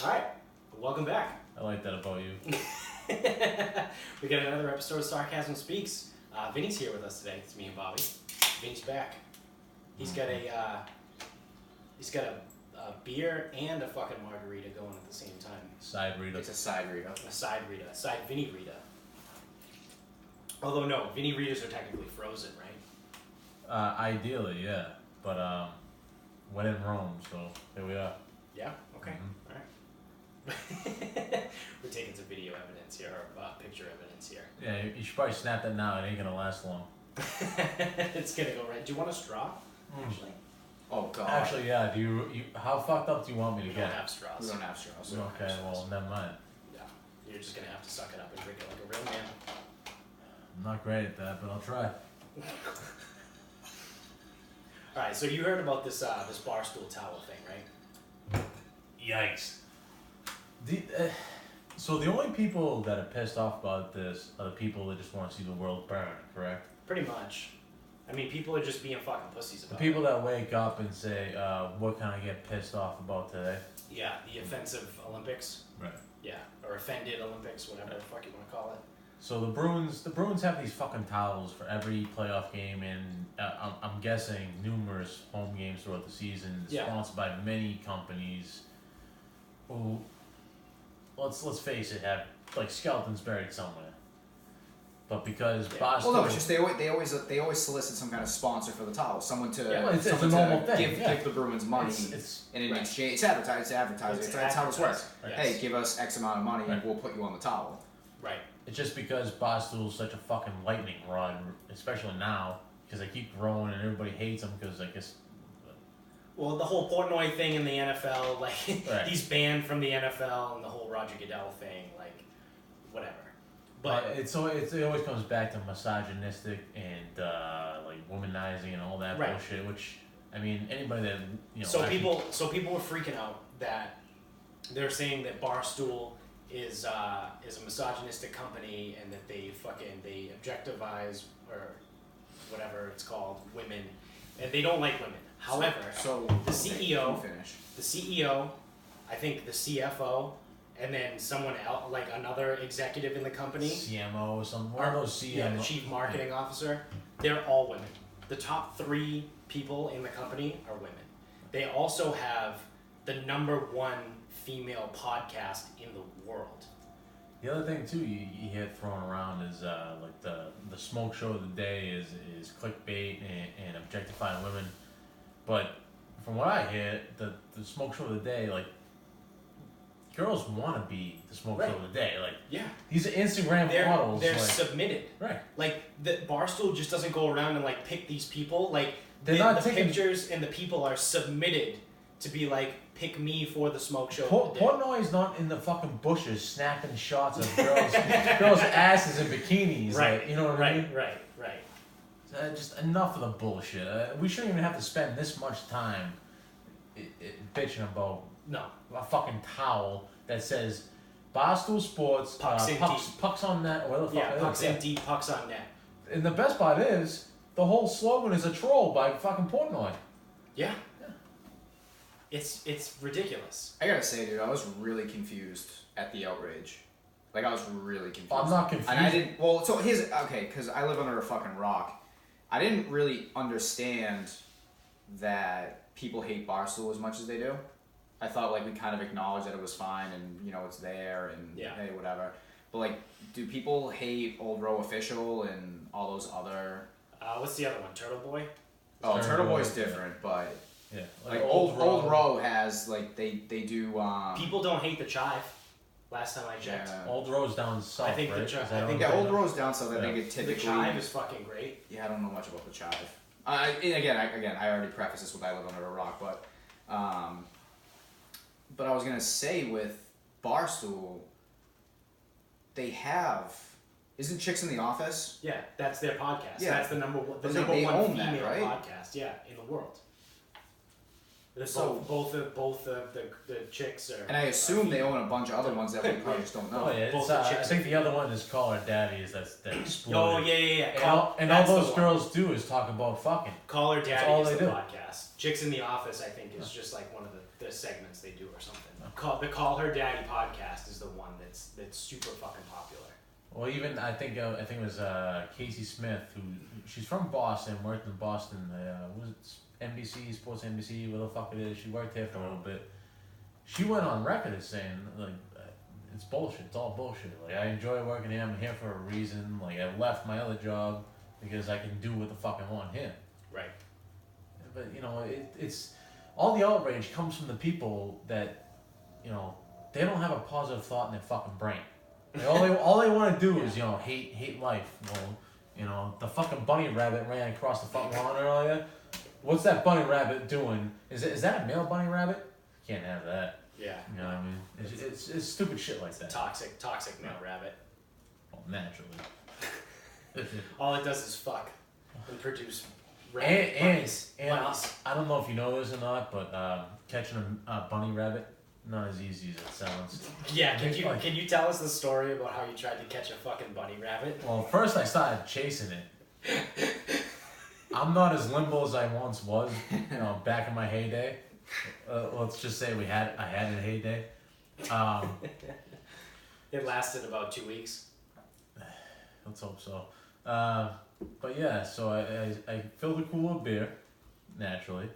Alright, welcome back. I like that about you. We got another episode of Sarcasm Speaks. Vinny's here with us today. It's me and Bobby. Vinny's back. He's got a beer and a fucking margarita going at the same time. Side Rita. It's a side Rita. A side Rita. A side Vinny Rita. Although no, Vinny Ritas are technically frozen, right? Ideally, yeah. But when in Rome, so here we are. Yeah? Okay. Mm-hmm. Alright. We're taking some video evidence here, or picture evidence here. Yeah, you should probably snap that now. It ain't gonna last long. It's gonna go right. Do you want a straw? Actually? Oh god. Actually, yeah. Do you? How fucked up do you want me to We get? don't have straws. We don't have straws. Okay, well, never mind. Yeah. You're just gonna have to suck it up and drink it like a real man. I'm not great at that, but I'll try. Alright, so you heard about this barstool towel thing, right? Yikes. So the only people that are pissed off about this are the people that just want to see the world burn, correct? Pretty much. I mean, people are just being fucking pussies The about people it. that wake up and say, what can I get pissed off about today? Yeah, the offensive Olympics. Right. Yeah, or offended Olympics, whatever the fuck you want to call it. So the Bruins have these fucking towels for every playoff game, and I'm guessing numerous home games throughout the season, Yeah. sponsored by many companies who, let's face it, have like skeletons buried somewhere. But because Boston, Well, no, it's just they always solicit some kind of sponsor for the towel, someone to Yeah, well, it's a someone normal to thing, yeah. give the Bruins money, it's and in right. exchange, it's advertising. That's how this works. Yes. Hey, give us X amount of money, and Right. we'll put you on the towel. Right. it's just because Barstool's such a fucking lightning rod, especially now, because they keep growing and everybody hates them because I guess. Well, the whole Portnoy thing in the NFL, like, Right. he's banned from the NFL, and the whole Roger Goodell thing, like, whatever. But it always comes back to misogynistic and like womanizing and all that Right. bullshit. Which I mean, anybody that so actually- people were freaking out that they're saying that Barstool is a misogynistic company and that they objectivize or whatever it's called women, and they don't like women. However, so the CEO, okay, finish. the CEO, I think the CFO, and then someone else, like another executive in the company, CMO or something. One of those CMO. yeah, the chief marketing officer, they're all women. The top 3 people in the company are women. They also have the #1 female podcast in the world. The other thing too you hear thrown around is like the smoke show of the day is clickbait and objectifying women, but from what I hear, the smoke show of the day, like, girls want to be the smoke Right. show of the day. Like, Yeah, these are Instagram models. they're like, submitted. right. Like, the Barstool just doesn't go around and like pick these people. Like, They're the not taking- pictures and the people are submitted to be like, pick me for the smoke show. of the day. Portnoy's not in the fucking bushes snapping shots of girls' asses in bikinis. Right. Like, you know what I mean? Right. Just enough of the bullshit. We shouldn't even have to spend this much time bitching about No. a fucking towel that says Barstool Sports, Pucks in pucks on net, or whatever the fuck Yeah, it is. pucks in deep, pucks on net. And the best part is, the whole slogan is a troll by fucking Portnoy. Yeah. It's ridiculous. I gotta say, dude, I was really confused at the outrage. Like, I was really confused. I'm not confused. And I didn't. Well, so here's okay, because I live under a fucking rock. I didn't really understand that people hate Barstool as much as they do. I thought, like, we kind of acknowledged that it was fine and, you know, it's there and Yeah. hey, whatever. But, like, do people hate Old Row Official and all those other... What's the other one? Turtle Boy? Oh, Turtle Turtle Boy. Boy's different, but... Yeah. Like, Old Row has, like, they do... People don't hate the chive. Last time I checked. Yeah. Old Rose down south, I think the right? chi- Is that I think what Yeah, I'm Old saying? Row's down south. I think it The typically... chive is fucking great. Yeah, I don't know much about the chive. And again, I already prefaced this with I live under a rock, but I was gonna say with Barstool, they have, isn't Chicks in the Office? Yeah, that's their podcast. Yeah. That's the number one But they female own that, right? podcast. Yeah, in the world. So- both the chicks are. And I assume they own a bunch of other ones that we probably just don't know. Oh yeah, Both it's, the I chicks think are the other one is Call Her Daddies. That exploded. Oh yeah. And all That's the those one. girls do is talk about fucking. Call Her That's Daddy all is they the do. podcast. Chicks in the Office, I think, is just like one of the the segments they do or something. The Call Her Daddy podcast is the one that's super fucking popular. Well, even I think it was Casey Smith, who she's from Boston, worked in Boston. Was it NBC, Sports NBC, whatever the fuck it is. She worked here for a little bit. She went on record as saying like it's bullshit. It's all bullshit. Like I enjoy working here. I'm here for a reason. Like I left my other job because I can do what the fuck I want here. Right. But you know, it's all the outrage comes from the people that, you know, they don't have a positive thought in their fucking brain. Like, all they want to do is, you know, hate life. Well, you know, the fucking bunny rabbit ran across the fucking lawn earlier. What's that bunny rabbit doing? Is that a male bunny rabbit? Can't have that. Yeah. You know what I mean? It's stupid shit like that. Toxic male rabbit. Well, naturally. All it does is fuck and produce bunnies. And bunnies. I don't know if you know this or not, but catching a bunny rabbit, not as easy as it sounds. Yeah, can you tell us the story about how you tried to catch a fucking bunny rabbit? Well, first I started chasing it. I'm not as limbo as I once was, you know, back in my heyday. Let's just say I had a heyday. It lasted about 2 weeks. Let's hope so. But yeah, so I filled a cooler of beer, naturally.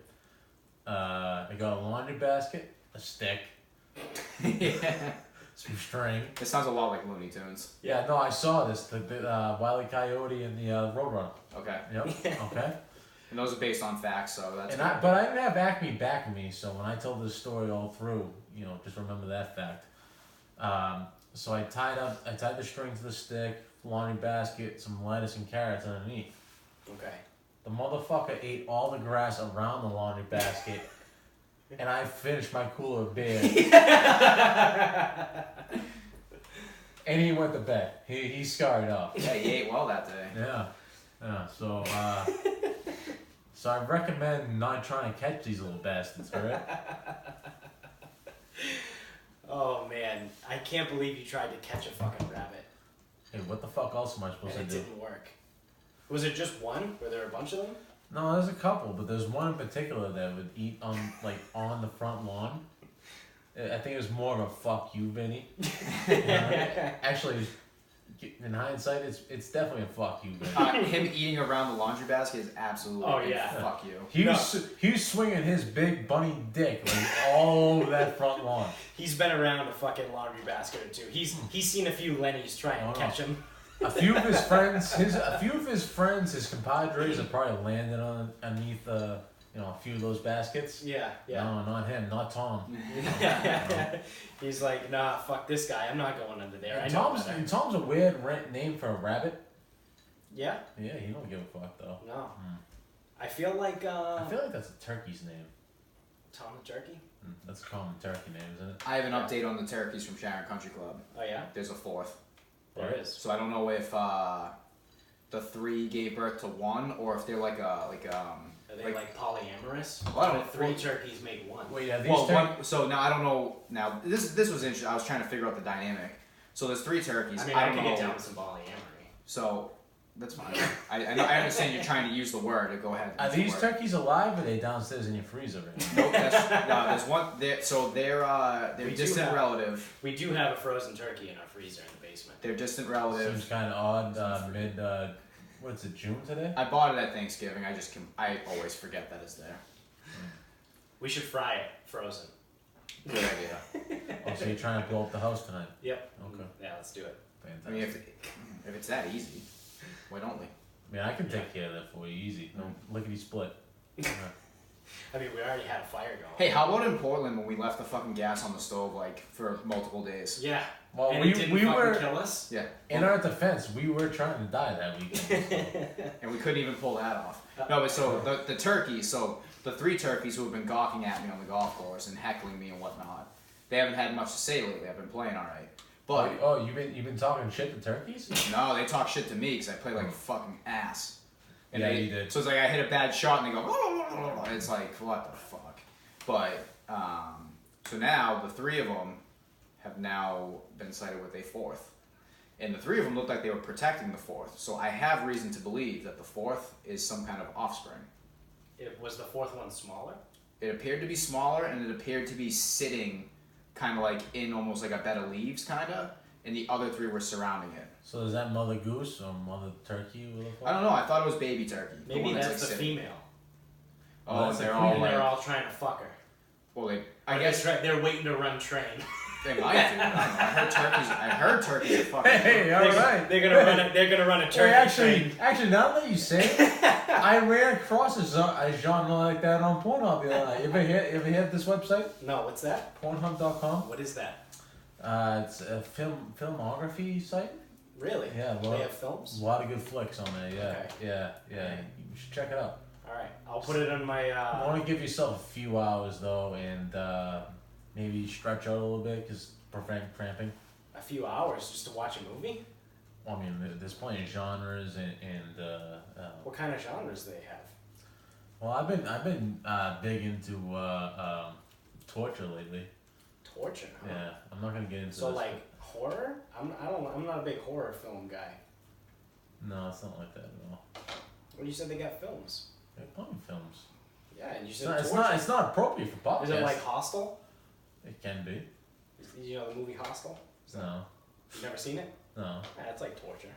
I got a laundry basket, a stick, some string. It sounds a lot like Looney Tunes. Yeah, no, I saw this, the Wile E. Coyote and the Roadrunner. Okay. Yep. Okay. And those are based on facts, so that's. But I didn't have Acme backing me, so when I tell this story all through, you know, just remember that fact. So I tied the string to the stick, laundry basket, some lettuce and carrots underneath. Okay. The motherfucker ate all the grass around the laundry basket, and I finished my cooler of beer. And he went to bed. He scurried off. Yeah, he ate well that day. Yeah. So so I recommend not trying to catch these little bastards, alright? Oh man, I can't believe you tried to catch a fucking rabbit. Hey, what the fuck else am I supposed And to it do? didn't work. Was it just one? Were there a bunch of them? No, there's a couple, but there's one in particular that would eat on the front lawn. I think it was more of a fuck you, Vinny. Actually, in hindsight, it's definitely a fuck you, Vinny. Him eating around the laundry basket is absolutely a big fuck you. He was swinging his big bunny dick like all over that front lawn. He's been around a fucking laundry basket or two. He's seen a few Lennies try and catch him. A few of his friends, his compadres have probably landed underneath a few of those baskets. Yeah. No, not him, not Tom. He's like, nah, fuck this guy. I'm not going under there. And Tom's a weird name for a rabbit. Yeah? Yeah, he don't give a fuck though. No. I feel like that's a turkey's name. Tom the Turkey? That's a common turkey name, isn't it? I have an update on the turkeys from Sharon Country Club. Oh yeah? There's a fourth. There is. So I don't know if the three gave birth to one or if they're like Are they like polyamorous? Well, I don't know. Three turkeys make one. Wait, yeah, these so now I don't know. Now this was interesting. I was trying to figure out the dynamic. So there's three turkeys. I mean, I could don't get know. down to some polyamory. So that's fine. I understand you're trying to use the word to go ahead. Are these turkeys alive or are they downstairs in your freezer right now? Nope. There's one. So they're distant relative. We do have a frozen turkey in our freezer in the basement. They're distant relatives. Seems kind of odd. What's it, June today? I bought it at Thanksgiving. I always forget that it's there. We should fry it frozen. Good idea. Oh, so you're trying to blow up the house tonight? Yep. Okay. Yeah, let's do it. Fantastic. I mean, if it's that easy, why don't we? I mean, I can take care of that for you, easy. No lickety split. I mean, we already had a fire going. Hey, how about in Portland when we left the fucking gas on the stove like for multiple days? Yeah. Well, and we fucking were kill us. Yeah. In our defense, we were trying to die that weekend. So. And we couldn't even pull that off. No, but so the turkeys, so the three turkeys who have been gawking at me on the golf course and heckling me and whatnot, they haven't had much to say lately. I've been playing all right. But you've been talking shit to turkeys? no, they talk shit to me because I play like a fucking ass. And yeah, you did. So it's like I hit a bad shot and they go, and it's like, what the fuck? But so now the three of them have now been cited with a fourth. And the three of them looked like they were protecting the fourth. So I have reason to believe that the fourth is some kind of offspring. Was the fourth one smaller? It appeared to be smaller, and it appeared to be sitting kind of like in almost like a bed of leaves, kind of, and the other 3 were surrounding it. So is that mother goose or mother turkey? I don't know. I thought it was baby turkey. Maybe one that's like the sitting. female. Oh, that's they're the all queen. like. They're all trying to fuck her. Well, I Or guess they're waiting to run train. they might do. I don't know. I heard turkeys are fucking. Hey, all right. They're gonna run a turkey train. Actually, now that you say it, I ran across a genre like that on Pornhub the other night. You ever hear of this website? No, what's that? Pornhub.com. What is that? It's a filmography site. Really? Yeah, They have films? A lot of good flicks on there. Yeah, Okay. yeah. You should check it out. All right, I'll put it on my. You want to give yourself a few hours though, and maybe stretch out a little bit because prevent cramping. A few hours just to watch a movie. Well, I mean, there's plenty of genres and What kind of genres do they have? well, I've been big into torture lately. Torture. Huh? Yeah, I'm not gonna get into So this. like horror? I'm not a big horror film guy. No, it's not like that at all. Well, you said they got films. They're plenty of films. Yeah, and you It's said not, torture. it's not appropriate for podcasts. Is it like Hostel? It can be. You know the movie Hostel? No, You've never seen it? no. Yeah, it's like torture.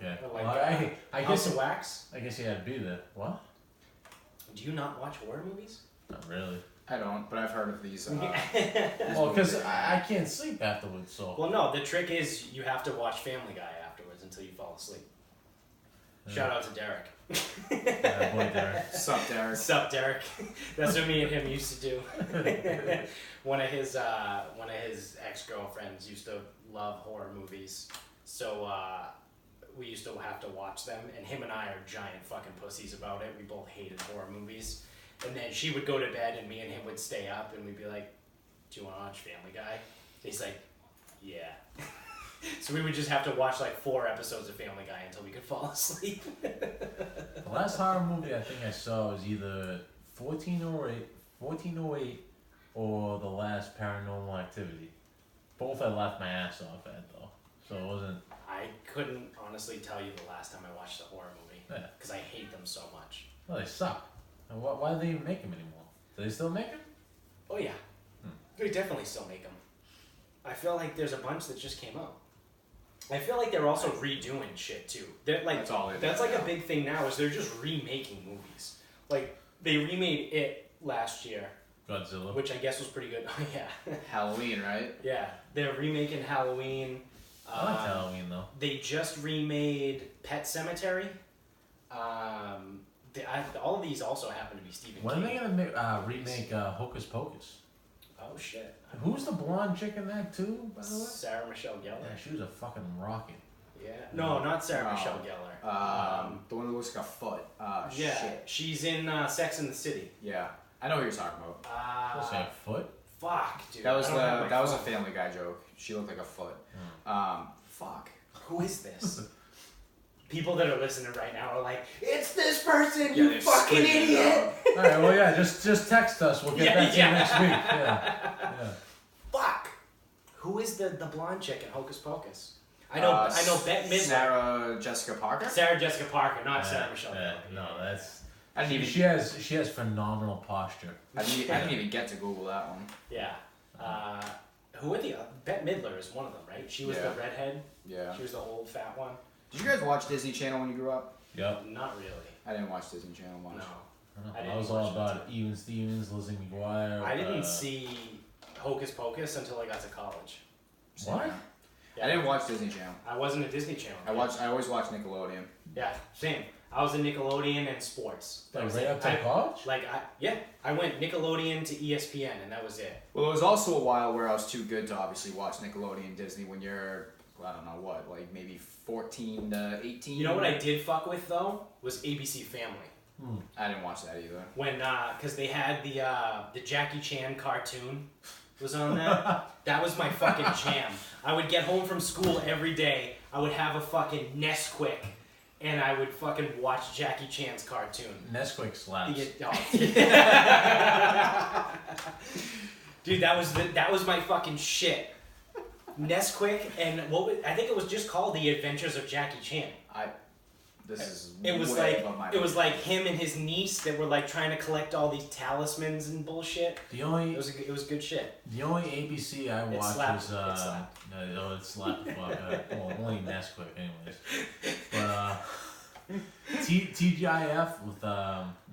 Okay. Or like, Well, I House guess of Wax. I guess you had to be there. What? Do you not watch horror movies? Not really. I don't, but I've heard of these. Well, because I can't sleep afterwards, so. Well, no. The trick is you have to watch Family Guy afterwards until you fall asleep. Yeah. Shout out to Derek. Yeah, boy, Derek. Sup, Derek? Sup, Derek? That's what me and him used to do. one of his ex-girlfriends used to love horror movies, so we used to have to watch them. And him and I are giant fucking pussies about it. We both hated horror movies. And then she would go to bed, and me and him would stay up, and we'd be like, "Do you want to watch Family Guy?" He's like, "Yeah." So we would just have to watch like 4 episodes of Family Guy until we could fall asleep. The last horror movie I think I saw was either 1408 or The Last Paranormal Activity. Both I laughed my ass off at though, so it wasn't. I couldn't honestly tell you the last time I watched a horror movie Yeah. because I hate them so much. Well, they suck. And why do they even make them anymore? Do they still make them? Oh yeah, they definitely still make them. I feel like there's a bunch that just came out. I feel like they're also redoing shit too. They're like That's all they do, that's like yeah. a big thing now is they're just remaking movies. Like they remade It last year, Godzilla. which I guess was pretty good. Oh yeah, Halloween, right? yeah. They're remaking Halloween. I like Halloween though. They just remade Pet Cemetery. All of these also happen to be Stephen When King. are they gonna remake Hocus Pocus? Oh shit. Who's the blonde chick in that too, by the way? Sarah Michelle Gellar. Yeah, she was a fucking rocket. Yeah. No, not Sarah No. Michelle Gellar. The one that looks like a foot. Yeah, Shit. she's in Sex and the City. Yeah, I know who you're talking about. What's that, foot? Fuck, dude. That was I don't have my that was a phone. Family Guy joke. She looked like a foot. Fuck. Who is this? People that are listening right now are like, it's this person, Yeah, you they're fucking screaming it idiot! Alright, well yeah, just text us. We'll get Yeah, back to yeah. you next week. Yeah. Fuck! Who is the blonde chick in Hocus Pocus? I know Bette Midler. Sarah Jessica Parker. Sarah Jessica Parker, not Yeah, Sarah Michelle yeah, Gellar. no, that's I didn't even. she has phenomenal posture. I didn't even get to Google that one. Yeah. Who are the Bette Midler is one of them, right? She was Yeah. the redhead. Yeah. She was the old fat one. Did you guys watch Disney Channel when you grew up? Yep. Not really. I didn't watch Disney Channel much. No. I I didn't was watch all it about Even Stevens, Lizzie McGuire. I didn't see Hocus Pocus until I got to college. What? Yeah. I didn't watch Disney Channel. I wasn't a Disney Channel. I always watched Nickelodeon. Yeah, same. I was in Nickelodeon and sports. That Like was right it. up to college? I went Nickelodeon to ESPN and that was it. Well, it was also a while where I was too good to obviously watch Nickelodeon and Disney when you're, I don't know what, like maybe 14 to 18. You know what I did fuck with though was ABC Family. I didn't watch that either. When cause they had the Jackie Chan cartoon was on that. That was my fucking jam. I would get home from school every day. I would have a fucking Nesquik and I would fucking watch Jackie Chan's cartoon. Nesquik slaps. Dude, that was my fucking shit. Nesquik and I think it was just called The Adventures of Jackie Chan. This is It was way like above my it was like him and his niece that were like trying to collect all these talismans and bullshit. The only It was good shit. The only ABC I It watched slapped. was It slapped. no, it slapped the fuck. Well, only Nesquik, anyways. But TGIF with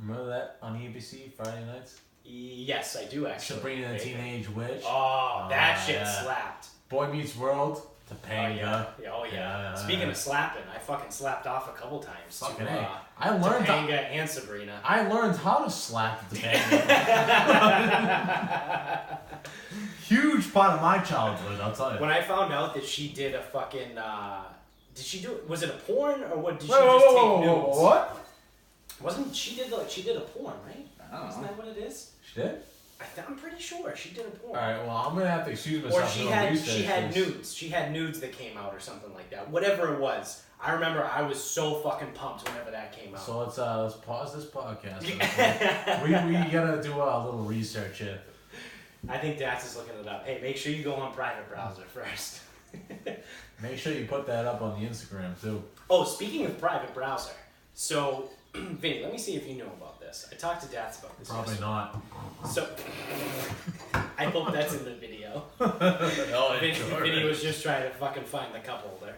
remember that on ABC Friday nights? Yes, I do actually. Sabrina the Teenage Witch. Oh, that shit yeah. slapped. Boy Meets World. Topanga. Oh yeah. Speaking of slapping, I fucking slapped off a couple times. Fucking to, A. I learned Topanga and Sabrina. I learned how to slap the Topanga. Huge part of my childhood, I'll tell you. When I found out that she did a fucking, did she do? Was it a porn or what? Did she Whoa, just whoa, take whoa, whoa, nudes? what? Wasn't she did a porn, right? I don't Isn't know. that what it is? She did? I'm pretty sure she did a porn. Alright, well, I'm gonna have to excuse Or myself. she doing had research. nudes. She had nudes that came out or something like that. Whatever it was. I remember I was so fucking pumped whenever that came out. So let's pause this podcast. we gotta do a little research here. I think Dax is looking it up. Hey, make sure you go on private browser first. Make sure you put that up on the Instagram too. Oh, speaking of private browser, so Vinny, let me see if you know about this. I talked to Dax about this. Probably yesterday. not. So I hope that's in the video. Oh, Vinny was just trying to fucking find the cup holder.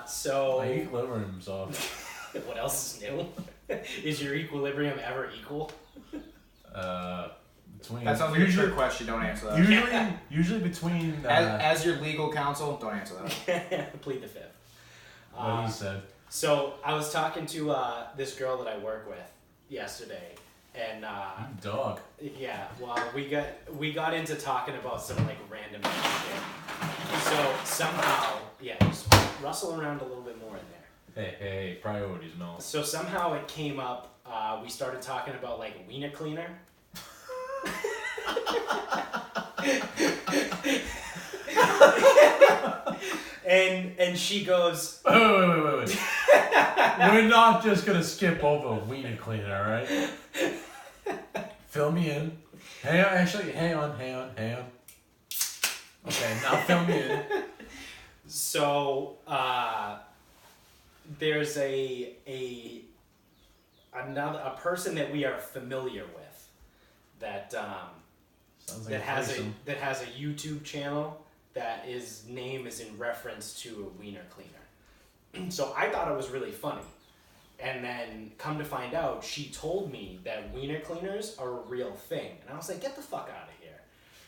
So My equilibrium's off. what else is new? Is your equilibrium ever equal? Between That sounds like a trick question. Don't answer that. usually between As your legal counsel, don't answer that. Plead the fifth. what he said. So I was talking to this girl that I work with yesterday, and Dog. yeah, well, we got into talking about some like random shit. So somehow, yeah, just rustle around a little bit more in there. Hey, priorities, no. So somehow it came up. We started talking about like wiener cleaner. and she goes, Wait. We're not just gonna skip over wiener cleaner, alright? Fill me in. Hang on. Okay, now fill me in. so there's a person that we are familiar with that Sounds like that a has threesome. a YouTube channel that his name is in reference to a wiener cleaner. So I thought it was really funny. And then come to find out, she told me that wiener cleaners are a real thing. And I was like, get the fuck out of here.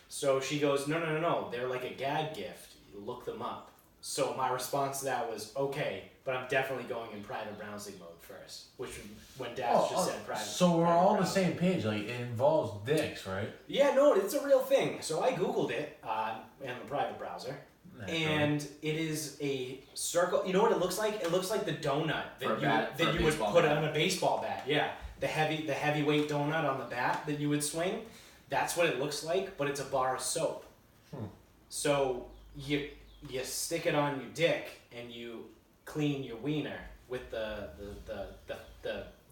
So she goes, no, they're like a gag gift. You look them up. So my response to that was, okay, but I'm definitely going in private browsing mode first. Which when Dash just said private. So we're private all on the browsing. same page. Like it involves dicks, right? Yeah, no, it's a real thing. So I Googled it in the private browser. And it is a circle. You know what it looks like? It looks like the donut that you would put on a baseball bat. Yeah, the heavyweight donut on the bat that you would swing. That's what it looks like, but it's a bar of soap. So you stick it on your dick and you clean your wiener with the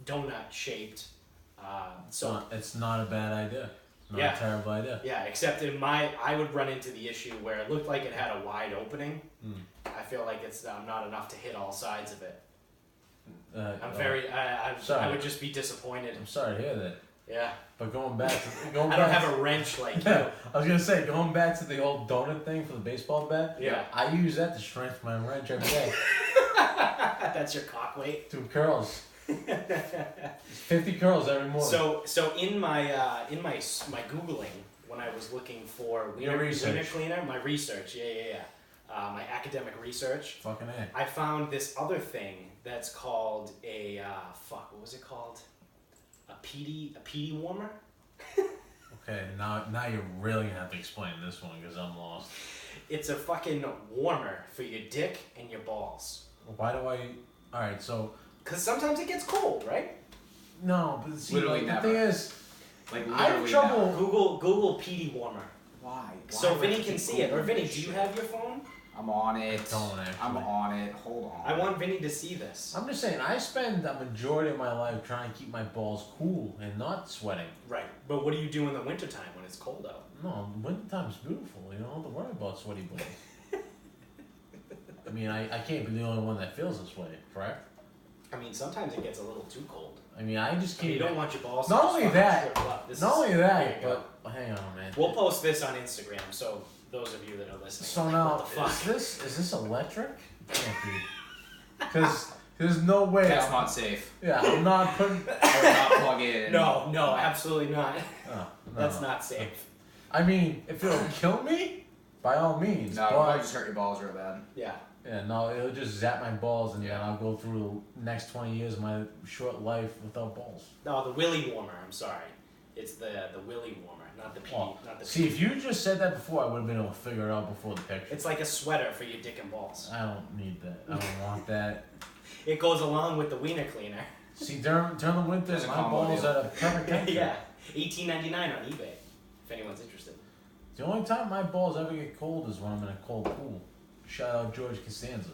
donut shaped soap. It's not a bad idea. Not a terrible idea. Yeah, except I would run into the issue where it looked like it had a wide opening. I feel like it's not enough to hit all sides of it. I would just be disappointed. I'm sorry to hear that. Yeah. But going back to I don't have a wrench like you. I was gonna say, going back to the old donut thing for the baseball bat. Yeah. I use that to strengthen my wrench every day. That's your cock weight. 2 curls. 50 curls every morning. So in my Googling when I was looking for wiener cleaner, my research, my academic research. Fucking A. I found this other thing that's called a what was it called? A PD warmer. Okay, now you're really gonna have to explain this one because I'm lost. It's a fucking warmer for your dick and your balls. Why do I? All right, so. Because sometimes it gets cold, right? No, but see, Literally like, never. the thing is, Like I have literally trouble. never. Google PD warmer. Why? So Why would Vinny I can keep see it. Or Googling Vinny, this do you shit? have your phone? I'm on it. I don't, actually. I'm on it. Hold on. I want Vinny to see this. I'm just saying, I spend a majority of my life trying to keep my balls cool and not sweating. Right. But what do you do in the wintertime when it's cold out? No, wintertime's beautiful. You don't have to worry about sweaty balls. I mean, I can't be the only one that feels this way, correct? I mean, sometimes it gets a little too cold. I mean, I just can't. You don't want your balls. Not to only just that, shrivel up. This Not is- only there that, you go. but hang on, man. We'll post this on Instagram, so those of you that are listening. So like, now, what the fuck? is this electric? Can't be. Because there's no way. That's not safe. Yeah, I'm not putting. I would not plug in. No, absolutely not. Oh, no. That's not safe. I mean, if it'll kill me, by all means. No, but, it'll probably just hurt your balls real bad. Yeah. yeah, no, it'll just zap my balls, and then Yeah. I'll go through the next 20 years of my short life without balls. No, the willy warmer. I'm sorry. It's the willy warmer, not the pee. Oh, Not the see, pee. if you just said that before, I would have been able to figure it out before the picture. It's like a sweater for your dick and balls. I don't need that. I don't want that. It goes along with the wiener cleaner. See, during the winter, There's a my combo balls deal. are a perfect temperature. Yeah, $18.99 on eBay. If anyone's interested. The only time my balls ever get cold is when I'm in a cold pool. Shout out George Costanza.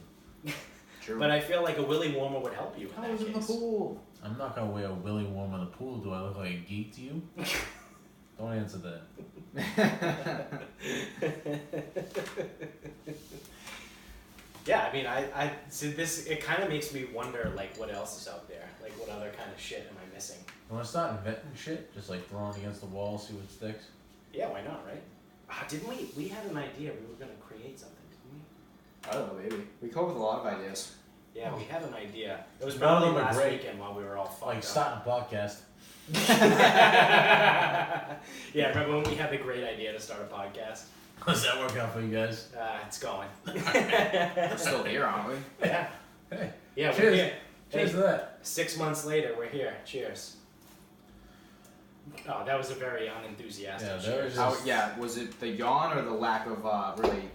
True. But I feel like a willy warmer would help you in I that was in the case. pool. I'm not gonna wear a willy warm in the pool. Do I look like a geek to you? Don't answer that. Yeah, I mean, I see this. It kind of makes me wonder, like, what else is out there? Like, what other kind of shit am I missing? You wanna start inventing shit? Just like throwing against the wall, see what sticks? Yeah, why not, right? Didn't we? We had an idea. We were gonna create something, didn't we? I don't know, maybe. We come up with a lot of ideas. Yeah, we had an idea. It was None of probably them are last great. weekend while we were all fucked Like up. starting a podcast. Yeah, remember when we had the great idea to start a podcast? Does that work out for you guys? It's going. We're still here, aren't we? Yeah, Hey, yeah, we're cheers. here. Cheers Hey, to that. 6 months later, we're here. Cheers. Oh, that was a very unenthusiastic Yeah, there cheers. was How, yeah, was it the yawn or the lack of really,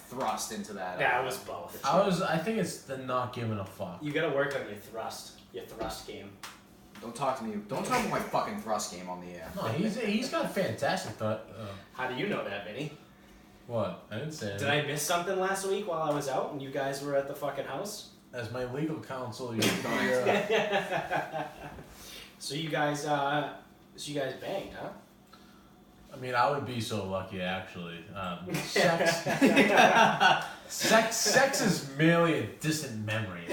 thrust into that? That was both. I think it's the not giving a fuck. You gotta work on your thrust game. Don't talk to me. Don't talk about my fucking thrust game on the air. No, he's got a fantastic thought. How do you know that, Vinny? What? I didn't say Did I miss something last week while I was out and you guys were at the fucking house? As my legal counsel, you So you guys banged, huh? I mean, I would be so lucky, actually. Sex is merely a distant memory.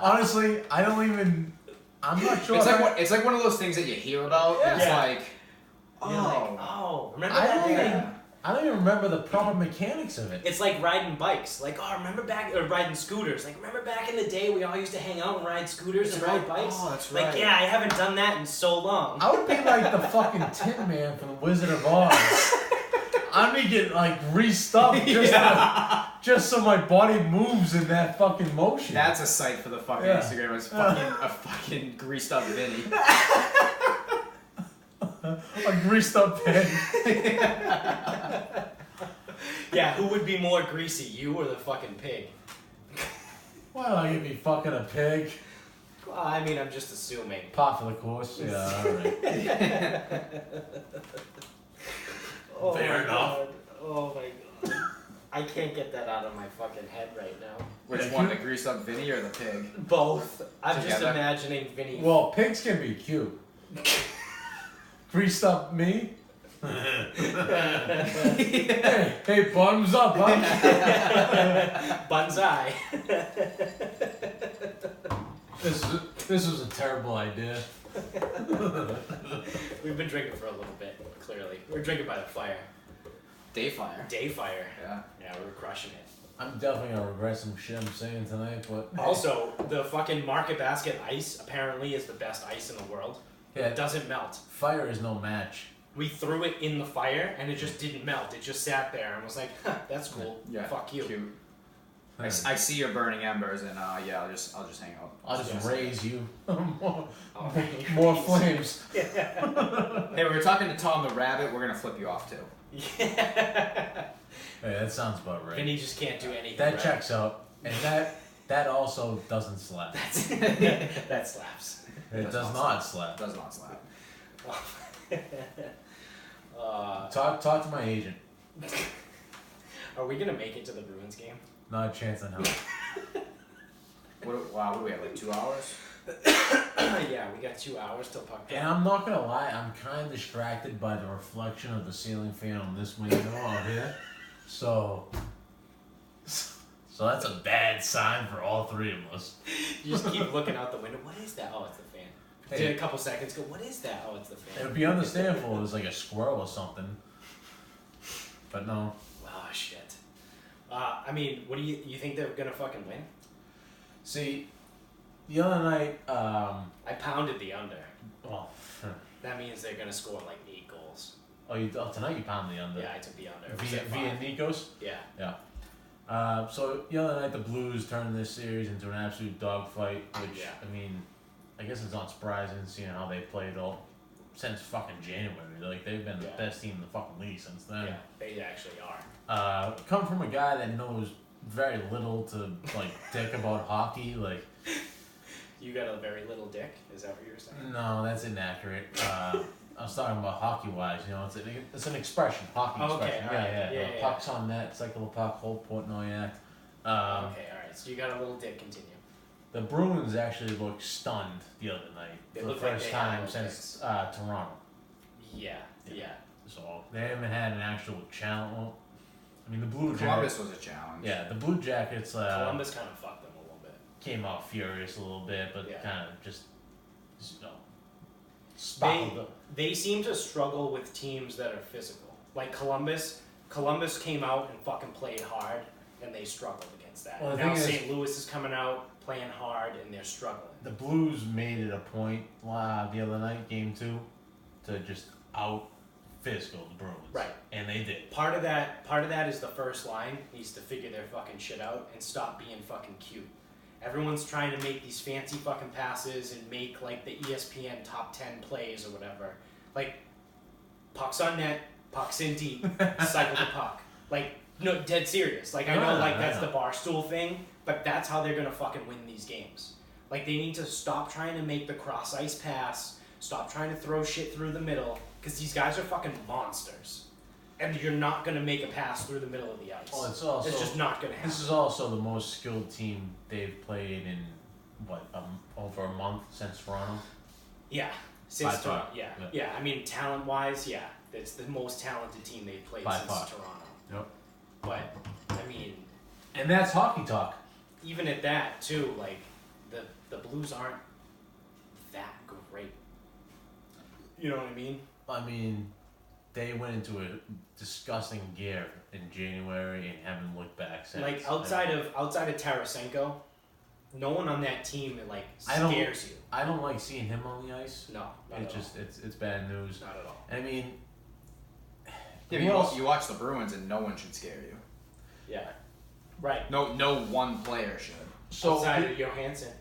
Honestly, I don't even. I'm not sure. It's like one of those things that you hear about. And it's Yeah. like, You're like, oh, remember I that don't day? even. I don't even remember the proper mechanics of it. It's like riding bikes. Like, oh, or riding scooters. Like, remember back in the day we all used to hang out and ride scooters and ride bikes? Oh, that's Like, right. yeah, I haven't done that in so long. I would be like the fucking Tin Man from the Wizard of Oz. I'd be getting like re-stuffed just so my body moves in that fucking motion. That's a sight for the fucking Yeah. Instagram. It's fucking a fucking greased up Vinny. a greased up pig. Yeah, who would be more greasy, you or the fucking pig? Why don't I get me fucking a pig? Well, I mean, I'm just assuming. Pot for the course. Yeah, alright. Oh Fair my enough. God. Oh my god. I can't get that out of my fucking head right now. Which Yeah, one, you- the greased up Vinny or the pig? Both. I'm just Together? imagining Vinny. Well, pigs can be cute. Greased up me? hey, bottoms up, huh? Banzai. This was a terrible idea. We've been drinking for a little bit, clearly. We're drinking by the fire. Dayfire. Day fire. Yeah. Yeah, we were crushing it. I'm definitely gonna regret some shit I'm saying tonight, but Also, the fucking Market Basket ice apparently is the best ice in the world. yeah, It doesn't melt. fire is no match. We threw it in the fire and it just didn't melt. It just sat there and was like, huh, that's cool. Yeah. Fuck you. Cute. I see your burning embers, and yeah, I'll just hang out. I'll just Yes. raise you more, Oh, more flames. Hey, we were talking to Tom the Rabbit. We're gonna flip you off too. Yeah. Hey, that sounds about right. Vinny just can't do anything. That right. checks out, and that also doesn't slap. That slaps. It does not slap. Does not slap. Talk to my agent. Are we gonna make it to the Bruins game? Not a chance in hell. What do we have, like 2 hours? Yeah, we got 2 hours till puck drop. And I'm not gonna lie, I'm kind of distracted by the reflection of the ceiling fan on this window out here. So So that's a bad sign for all three of us. You just keep looking out the window. What is that? Oh, it's the fan. Hey. Did a couple seconds. Go. What is that? Oh, it's the It fan. would be understandable if it was like a squirrel or something. But no. Oh shit. I mean, what do you think they're gonna fucking win? See, the other night, I pounded the under. well, That means they're gonna score like 8 goals. tonight you pounded the under. Yeah, I took the under. It was Via, at via 5. Nikos? Yeah. Yeah. So the other night the Blues turned this series into an absolute dogfight, which, Yeah. I mean, I guess it's not surprising seeing how they played all since fucking January. Like, they've been the Yeah. best team in the fucking league since then. Yeah, they actually are. Come from a guy that knows very little to, like, dick about hockey, like, You got a very little dick. Is that what you were saying? no, that's inaccurate. I was talking about hockey-wise, you know, it's an expression, hockey Okay, expression. alright. Yeah. Puck's on net, cycle the puck, hold Portnoy act. Okay, all right. So you got a little dick. Continue. The Bruins actually looked stunned the other night They for the looked like first they had time no since Toronto. Yeah. So they haven't had an actual challenge. Well, I mean, the Blue Columbus Jackets. was a challenge. Yeah, the Blue Jackets Columbus kind of fucked them a little bit. came out furious a little bit, but Yeah. kind of just you know, sparkled up. They seem to struggle with teams that are physical. Like Columbus. Columbus came out and fucking played hard, and they struggled against that. Well, the Now thing is- St. Louis is coming out playing hard, and they're struggling. The Blues made it a point the other night, game 2, to just out physical the Bruins. Right. And they did. Part of that is the first line needs to figure their fucking shit out and stop being fucking cute. Everyone's trying to make these fancy fucking passes and make like the ESPN top 10 plays or whatever. Like, puck's on net, puck's in deep, cycle the puck. Like, no, dead serious. Like, I know, like, that's the Barstool thing, but that's how they're gonna fucking win these games. Like, they need to stop trying to make the cross ice pass, stop trying to throw shit through the middle, because these guys are fucking monsters. And you're not gonna make a pass through the middle of the ice. Well, it's also just not gonna happen. This is also the most skilled team they've played in over a month since Toronto. Yeah. Since By far. yeah. I mean, talent wise, yeah, it's the most talented team they've played By since far. Toronto. Yep. But I mean, And that's hockey talk. even at that too, like the Blues aren't that great. You know what I mean? I mean, they went into a disgusting gear in January and haven't looked back since. Like outside of Tarasenko, no one on that team like I don't- scares you. I don't like seeing him on the ice. No, not It's at just it's bad news. all. Not at all. I mean, Yeah, who but else- you watch the Bruins and no one should scare you. Yeah. Right. No one player should. so Outside of Johansson,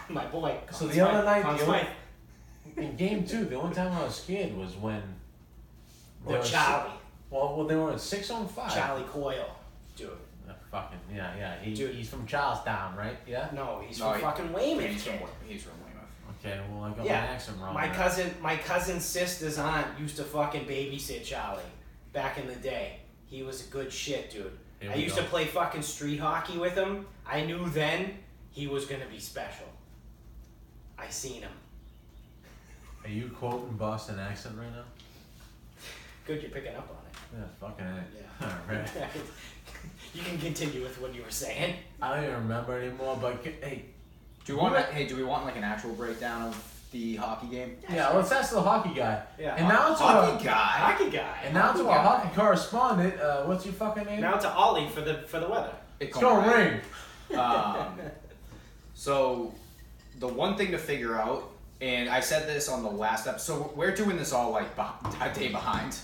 my boy. So Conn the other Smythe. night, Conn the only- Smythe. in game 2, the only time I was scared was when they Or were Charlie. well, they were at 6-on-5. Charlie Coyle. Dude. Fucking yeah. Dude. He's from Charlestown, right? Yeah. No, he's No, from fucking Weymouth. He's from kid. Weymouth. Okay, well I got Yeah. my accent wrong. My there. cousin's sister's aunt used to fucking babysit Charlie back in the day. He was a good shit, dude. Here I we used go. to play fucking street hockey with him. I knew then he was gonna be special. I seen him. Are you quoting Boston accent right now? Good, you're picking up on it. Yeah, fucking A. Yeah. Alright. You can continue with what you were saying. I don't even remember anymore, but hey. Do we want like an actual breakdown of the hockey game? Yeah, let's ask the hockey guy. Yeah. And now to Hockey guy. Hockey guy. And now to our hockey correspondent, what's your fucking name? Now to Ollie for the weather. It's gonna rain. So, the one thing to figure out, and I said this on the last episode, so we're doing this all like a day behind.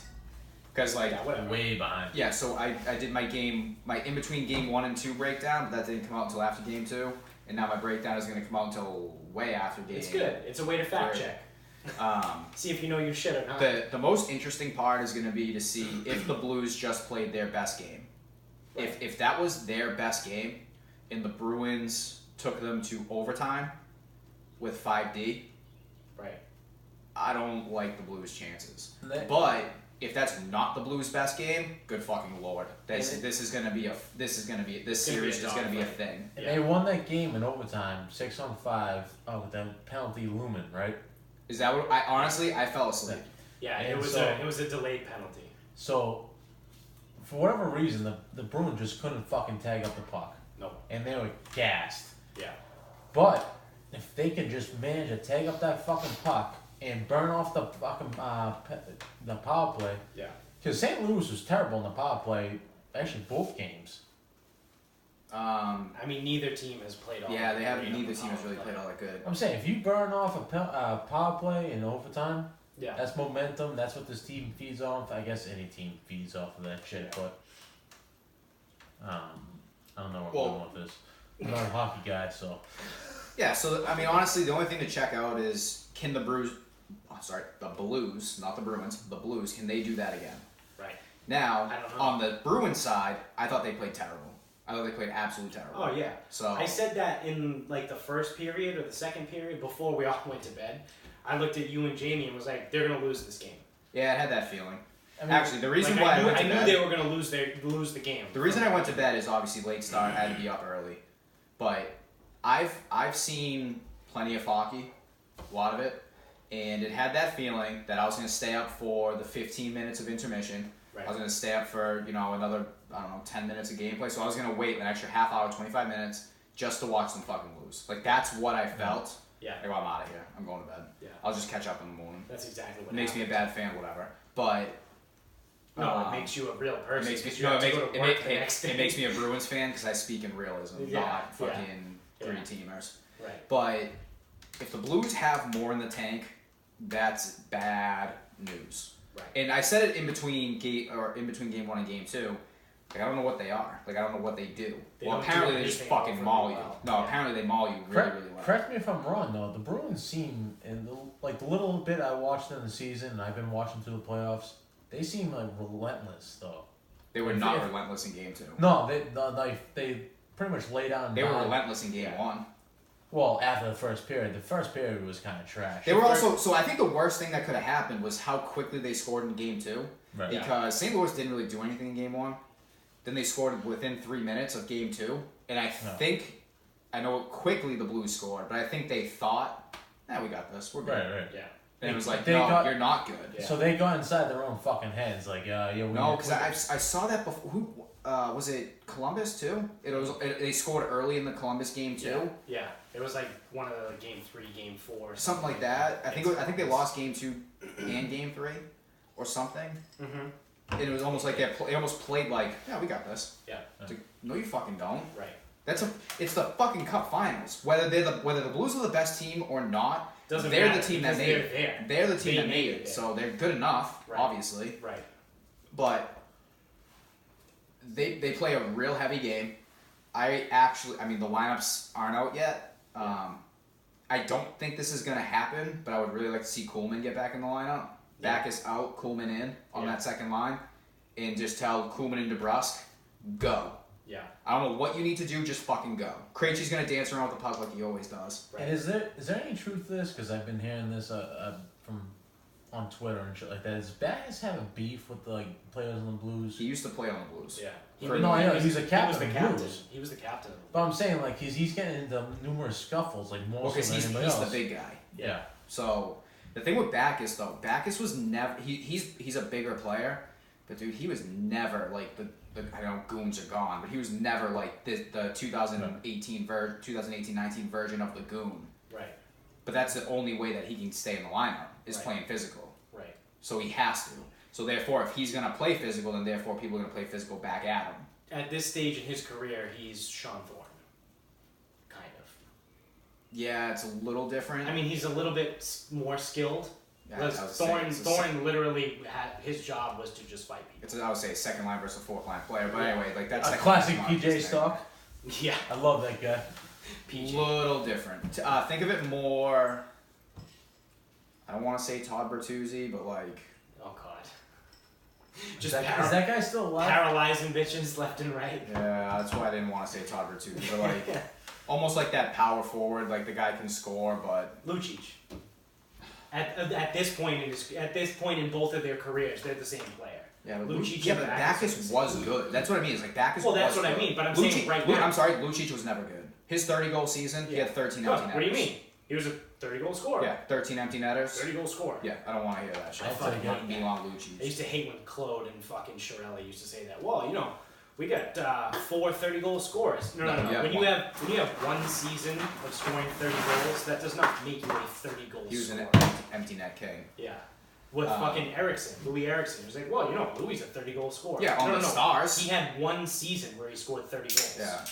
Because like, Yeah, whatever. Way behind. yeah, so I did my in between game 1 and 2 breakdown, but that didn't come out until after game 2. And now my breakdown is going to come out until way after game. It's good. It's a way to fact Where- check. See if you know your shit or not. The most interesting part is going to be to see if the Blues just played their best game. If that was their best game, and the Bruins took them to overtime with 5D, Right. I don't like the Blues' chances. They- But if that's not the Blues' best game, good fucking lord, this And is gonna be this series is gonna be a thing. And they won that game in overtime, 6-on-5. Oh, with that penalty looming, right? Is that what I fell asleep? Yeah, And it was a delayed penalty. So, for whatever reason, the Bruins just couldn't fucking tag up the puck. Nope. And they were gassed. Yeah. But if they could just manage to take up that fucking puck and burn off the fucking the power play. Yeah. Because St. Louis was terrible in the power play, actually both games. I mean, neither team has played all. Yeah, they haven't. great on Neither the team has power really play. played all that good. I'm saying, if you burn off a power play in overtime, Yeah. that's momentum. That's what this team feeds off. I guess any team feeds off of that shit, Yeah. but I don't know where we're going with this. I'm not a hockey guy, so. Yeah, so I mean, honestly, the only thing to check out is can the Blues, not the Bruins, the Blues, can they do that again? Right. Now, I don't know. on the Bruins side, I thought they played terrible. I thought they played absolutely terrible. Oh yeah. So I said that in like the first period or the second period before we all went to bed. I looked at you and Jamie and was like, they're gonna lose this game. yeah, I had that feeling. I mean, Actually, the reason Like, why I I went to knew bed, they were gonna lose the game. the reason I went to bed is obviously late start. I had to be up early, but I've seen plenty of hockey, a lot of it, and it had that feeling that I was gonna stay up for the 15 minutes of intermission. Right. I was gonna stay up for another 10 minutes of gameplay. So I was gonna wait an extra half hour, 25 minutes just to watch them fucking lose. Like that's what I felt. Yeah. Like, well, I'm out of here. I'm going to bed. Yeah. I'll just catch up in the morning. That's exactly what It makes me a happened. bad fan, whatever. But No, it makes you a real it person. makes me 'cause you have to go to work the next it day. makes me a Bruins fan because I speak in realism, Yeah, not yeah. fucking three teamers. Right. But if the Blues have more in the tank, that's bad news. Right. And I said it in between game 1 and game 2. Like I don't know what they are. Like I don't know what they do. They well, don't apparently do they just anything fucking overly maul you. well. No, Yeah. apparently they maul you really, really well. Correct me if I'm wrong, though. The Bruins seem, in the little bit I watched in the season, and I've been watching through the playoffs, they seem like relentless, though. They were not relentless in game 2. No, they pretty much lay down. They were relentless in game 1. Well, after the first period was kind of trash. They were also so. I think the worst thing that could have happened was how quickly they scored in game 2. Right. Because St. Louis didn't really do anything in game 1. Then they scored within 3 minutes of game 2, and I know quickly the Blues scored, but I think they thought, we got this, we're good. Right. Yeah. And it was like, you're not good. Yeah. So they got inside their own fucking heads, like, No, because I saw that before. Who was it? Columbus too? They scored early in the Columbus game too. Yeah. It was like one of the game 3, game 4. Something like that. I think they lost game 2 and game 3, or something. Mm-hmm. And it was almost like they almost played like, we got this. Yeah. It's like, no, you fucking don't. Right. It's the fucking Cup Finals. Whether the Blues are the best team or not, Doesn't they're matter the team that because made they're it. there. They're the team They that made it, yeah. so they're good enough, Right. obviously. Right. But they play a real heavy game. The lineups aren't out yet. I don't think this is gonna happen, but I would really like to see Kuhlman get back in the lineup. Yeah. Backus out, Kuhlman in on Yeah. that second line, and just tell Kuhlman and DeBrusque, go. Yeah. I don't know what you need to do, just fucking go. Krejci's gonna dance around with the puck like he always does. Right. And is there any truth to this? Because I've been hearing this from on Twitter and shit like that. Is Backus having beef with the players in the Blues? He used to play on the Blues. Yeah. I know he's a captain. He was the of the captain. Blues. He was the captain. But I'm saying he's getting into numerous scuffles, more Well, so because than he's anybody the else. big guy. Yeah. So the thing with Backus though, Backus was never he's a bigger player, but dude, he was never like the I know goons are gone, but he was never like the 2018-19 version of the goon. Right. But that's the only way that he can stay in the lineup is Right. playing physical. Right. So he has to. So therefore, if he's gonna play physical, then therefore people are gonna play physical back at him. At this stage in his career, he's Sean Thorne. Kind of. Yeah, it's a little different. I mean, he's a little bit more skilled. Yeah, Because I would say Thorne literally his job was to just fight people. I would say a second line versus a fourth line player, but anyway, like that's A second classic line PJ is Stock. Yeah. I love that guy. PJ. Little different. Think of it more. I don't want to say Todd Bertuzzi, but like. Oh God. Is that guy still alive? Paralyzing bitches left and right. Yeah, that's why I didn't want to say Todd Bertuzzi, but like almost like that power forward, like the guy can score, but Lucic. At this point in both of their careers, they're the same player. yeah, but Lucic but and Backus was good. That's what I mean. It's like Backus. Well, that's was what I good. mean, but I'm saying right now. I'm sorry, Lucic was never good. His 30-goal season, he had 13 empty netters. What do you mean? He was a 30-goal scorer. Yeah, 13 empty netters. 30-goal scorer. Yeah, I don't want to hear that shit. I fucking hate that. Milan I Lucic. used to hate when Claude and fucking Chiarelli used to say that. Well, We got 4 30-goal scorers. No. Yeah, When you have one season of scoring 30 goals, that does not make you a 30-goal He was scorer. an empty net king. Yeah. With fucking Louis Erickson. It was like, well, Louis is a 30-goal scorer. Yeah, on the Stars. He had one season where he scored 30 goals. Yeah.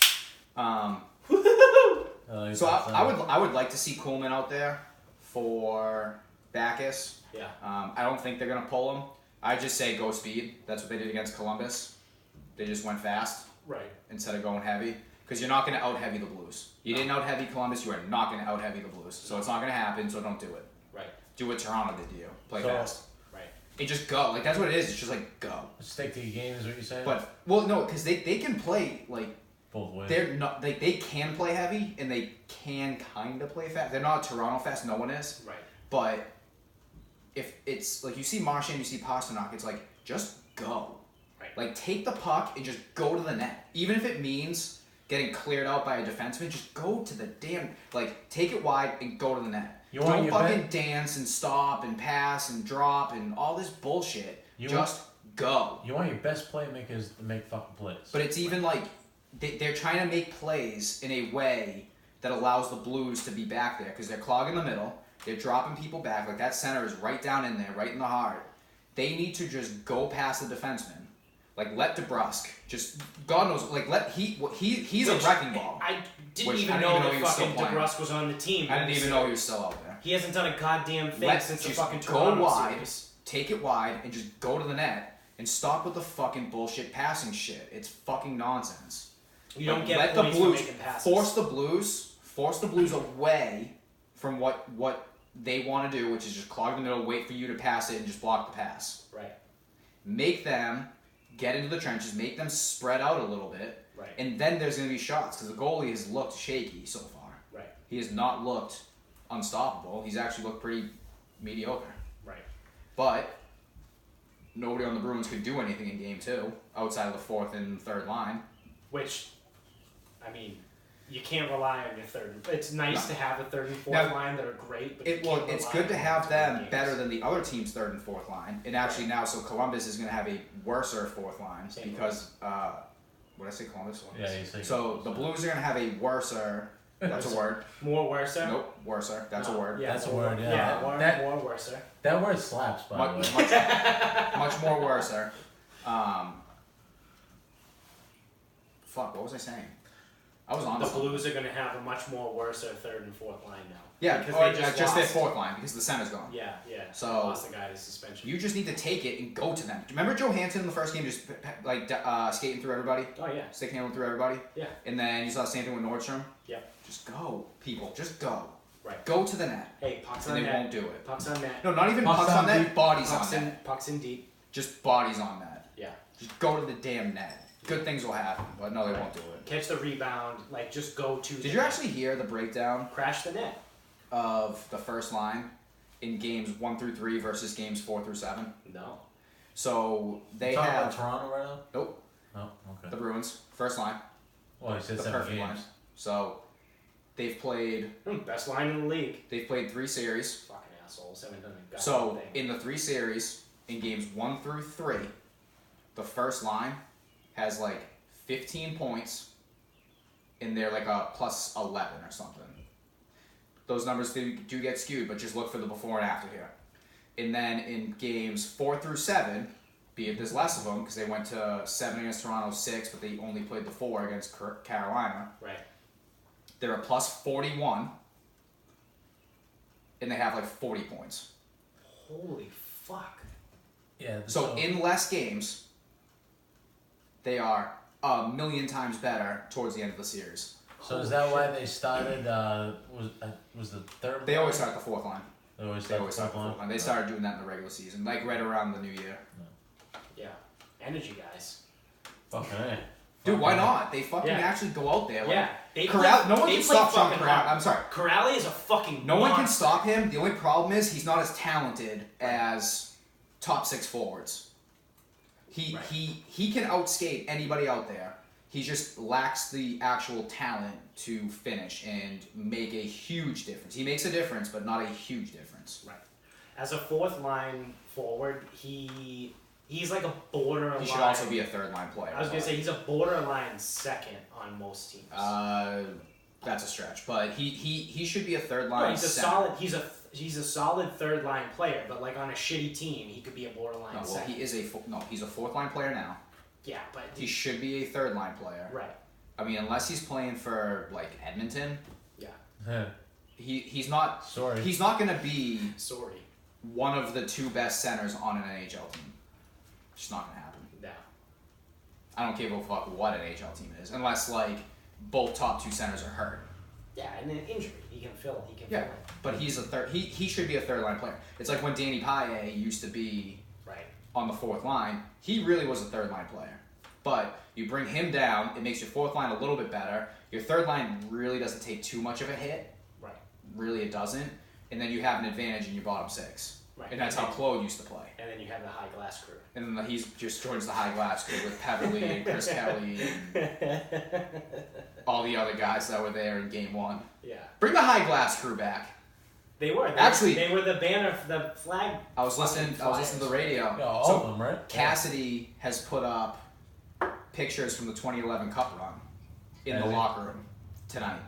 So I would like to see Kuhlman out there for Bacchus. Yeah. I don't think they're gonna pull him. I just say go speed. That's what they did against Columbus. They just went fast. Right. Instead of going heavy. Because you're not going to out-heavy the Blues. You didn't out-heavy Columbus, you are not going to out-heavy the Blues. So it's not going to happen, so don't do it. Right. Do what Toronto did to you. Play fast. Right. And just go. Like, that's what it is. It's just like, go. Stick to your game is what you're saying? But, well, no, because they can play, like... Both ways. They're not... They can play heavy, and they can kind of play fast. They're not Toronto fast. No one is. Right. But if it's... Like, you see Marchand, you see Pasternak, it's like, just go. Right. Like, take the puck and just go to the net. Even if it means getting cleared out by a defenseman, just go to the damn... Like, take it wide and go to the net. Don't fucking dance and stop and pass and drop and all this bullshit. Just go. You want your best playmakers to make fucking plays. But it's even like... They're trying to make plays in a way that allows the Blues to be back there. Because they're clogging the middle. They're dropping people back. Like, that center is right down in there, right in the heart. They need to just go past the defenseman. Like, let DeBrusque just, God knows, like, he's a wrecking ball. I didn't even know that fucking DeBrusque was on the team. I didn't even know he was still out there. He hasn't done a goddamn thing since the fucking Toronto go wide, series. Take it wide, and just go to the net, and stop with the fucking bullshit passing shit. It's fucking nonsense. You don't get points for making passes. Force the Blues away from what they want to do, which is just clog the middle, wait for you to pass it, and just block the pass. Right. Make them get into the trenches, make them spread out a little bit, right. And then there's going to be shots because the goalie has looked shaky so far. Right. He has not looked unstoppable. He's actually looked pretty mediocre. Right. But nobody on the Bruins could do anything in Game 2 outside of the fourth and third line. Which, I mean, you can't rely on your third. It's nice to have a third and fourth line that are great, but it's good to have them better than the other team's third and fourth line. And actually now, so Columbus is going to have a worser fourth line because, what did I say, Columbus? Yeah, you say so the Blues are going to have a worser, that's a word. More worser? Nope, worser, that's a word. Yeah, that's a word, yeah. More worser. That word slaps, by the way. Much more worser. Fuck, what was I saying? I was on the Blues are going to have a much more worse third and fourth line now. Yeah, or just their fourth line because the center's gone. Yeah. So they lost the guy to suspension. You just need to take it and go to them. Remember Johansson in the first game just like skating through everybody? Oh yeah. Stick handling through everybody? Yeah. And then you saw the same thing with Nordstrom? Yeah. Just go, people. Just go. Right. Go to the net. Hey, pucks and on they net. won't do it. Pucks on net. No, not even pucks on net. Bodies on net. Pucks in deep. Just bodies on net. Yeah. Just go to the damn net. Good things will happen, but no, they won't do it. Catch the rebound, like just go to. Did you actually hear the breakdown? Crash the net. Of the first line in games 1 through 3 versus games 4 through 7? No. So they talking have about Toronto right now? Nope. Oh, okay. The Bruins first line. Well, he said the 7 perfect games. line. So they've played. Best line in the league. They've played 3 series. Fucking assholes. Haven't done a goddamn So thing. in the 3 series, in games 1 through 3, the first line has like 15 points, and they're like a plus 11 or something. Those numbers do get skewed, but just look for the before and after here. And then in games 4 through 7, be it there's less of them because they went to 7 against Toronto, 6, but they only played the 4 against Carolina. Right. They're a plus 41, and they have like 40 points. Holy fuck. Yeah. So in less games, they are a million times better towards the end of the series. So is that why they started? Was the third? They always start the fourth line. They always start the fourth fourth line. They started doing that in the regular season, like right around the new year. Yeah. Energy guys. Fucking A. Dude, why not? They fucking actually go out there. Like, yeah. No one can stop Sean Corrali. I'm sorry. Corrali is a fucking No one can monster. stop him. The only problem is he's not as talented as top 6 forwards. He can outskate anybody out there. He just lacks the actual talent to finish and make a huge difference. He makes a difference, but not a huge difference. Right. As a fourth line forward, he He's like a borderline. He should also be a third line player. I was gonna say he's a borderline second on most teams. That's a stretch, but he should be a third line. No, he's a solid. He's a solid third line player, but like on a shitty team, he could be a borderline. No, well, second. he's a fourth line player now. Yeah, but He should be a third line player. right. I mean, unless he's playing for like Edmonton, Yeah. he's not. Sorry. He's not gonna be Sorry. one of the two best centers on an NHL team. It's just not gonna happen. No. I don't give a fuck what an NHL team is, unless like both top two centers are hurt. Yeah, and an injury, he can fill. He can Yeah, fill it. but he's a third. He should be a third line player. It's like when Danny Paille used to be Right. on the fourth line. He really was a third line player. But you bring him down, it makes your fourth line a little bit better. Your third line really doesn't take too much of a hit. Right. Really, it doesn't. And then you have an advantage in your bottom six. Right. And that's how Claude used to play. And then you have the high glass crew. And then he just joins the high glass crew with Peverly and Chris Kelly and all the other guys that were there in game one. Yeah. Bring the high glass crew back. They were. Actually- they were the banner, the flag. I was listening to the radio. Yeah, all So of them, right? Cassidy has put up pictures from the 2011 Cup run in Has the he? locker room tonight.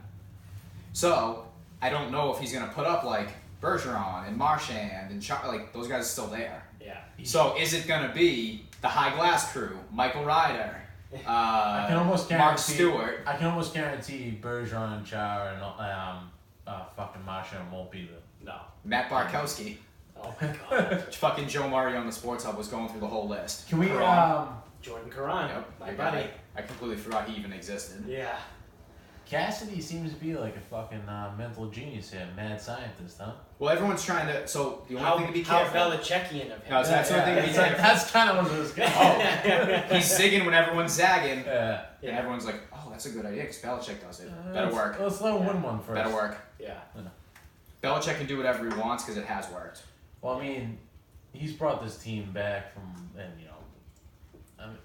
So I don't know if he's gonna put up like Bergeron and Marchand and like those guys are still there. Yeah. So is it gonna be the high glass crew, Michael Ryder, I can almost Mark guarantee. Stewart? I can almost guarantee Bergeron and Char and fucking Marchand won't be there. No. Matt Barkowski, Oh my god. fucking Joe Murray on the Sports Hub was going through the whole list. Can we? Karan. Jordan Karan. Yep, My your buddy. guy. I completely forgot he even existed. Yeah. Cassidy seems to be like a fucking mental genius here, mad scientist, huh? Well, everyone's trying to. So the only thing to be How careful. Belichickian of him. No, that's the only thing to be It's like, careful. that's kind of what it was going. Oh, he's zigging when everyone's zagging, Yeah. and everyone's like, "Oh, that's a good idea," because Belichick does it. Better work. Let's let him win one first. Better work. Yeah. Belichick can do whatever he wants because it has worked. Well, I mean, he's brought this team back from, and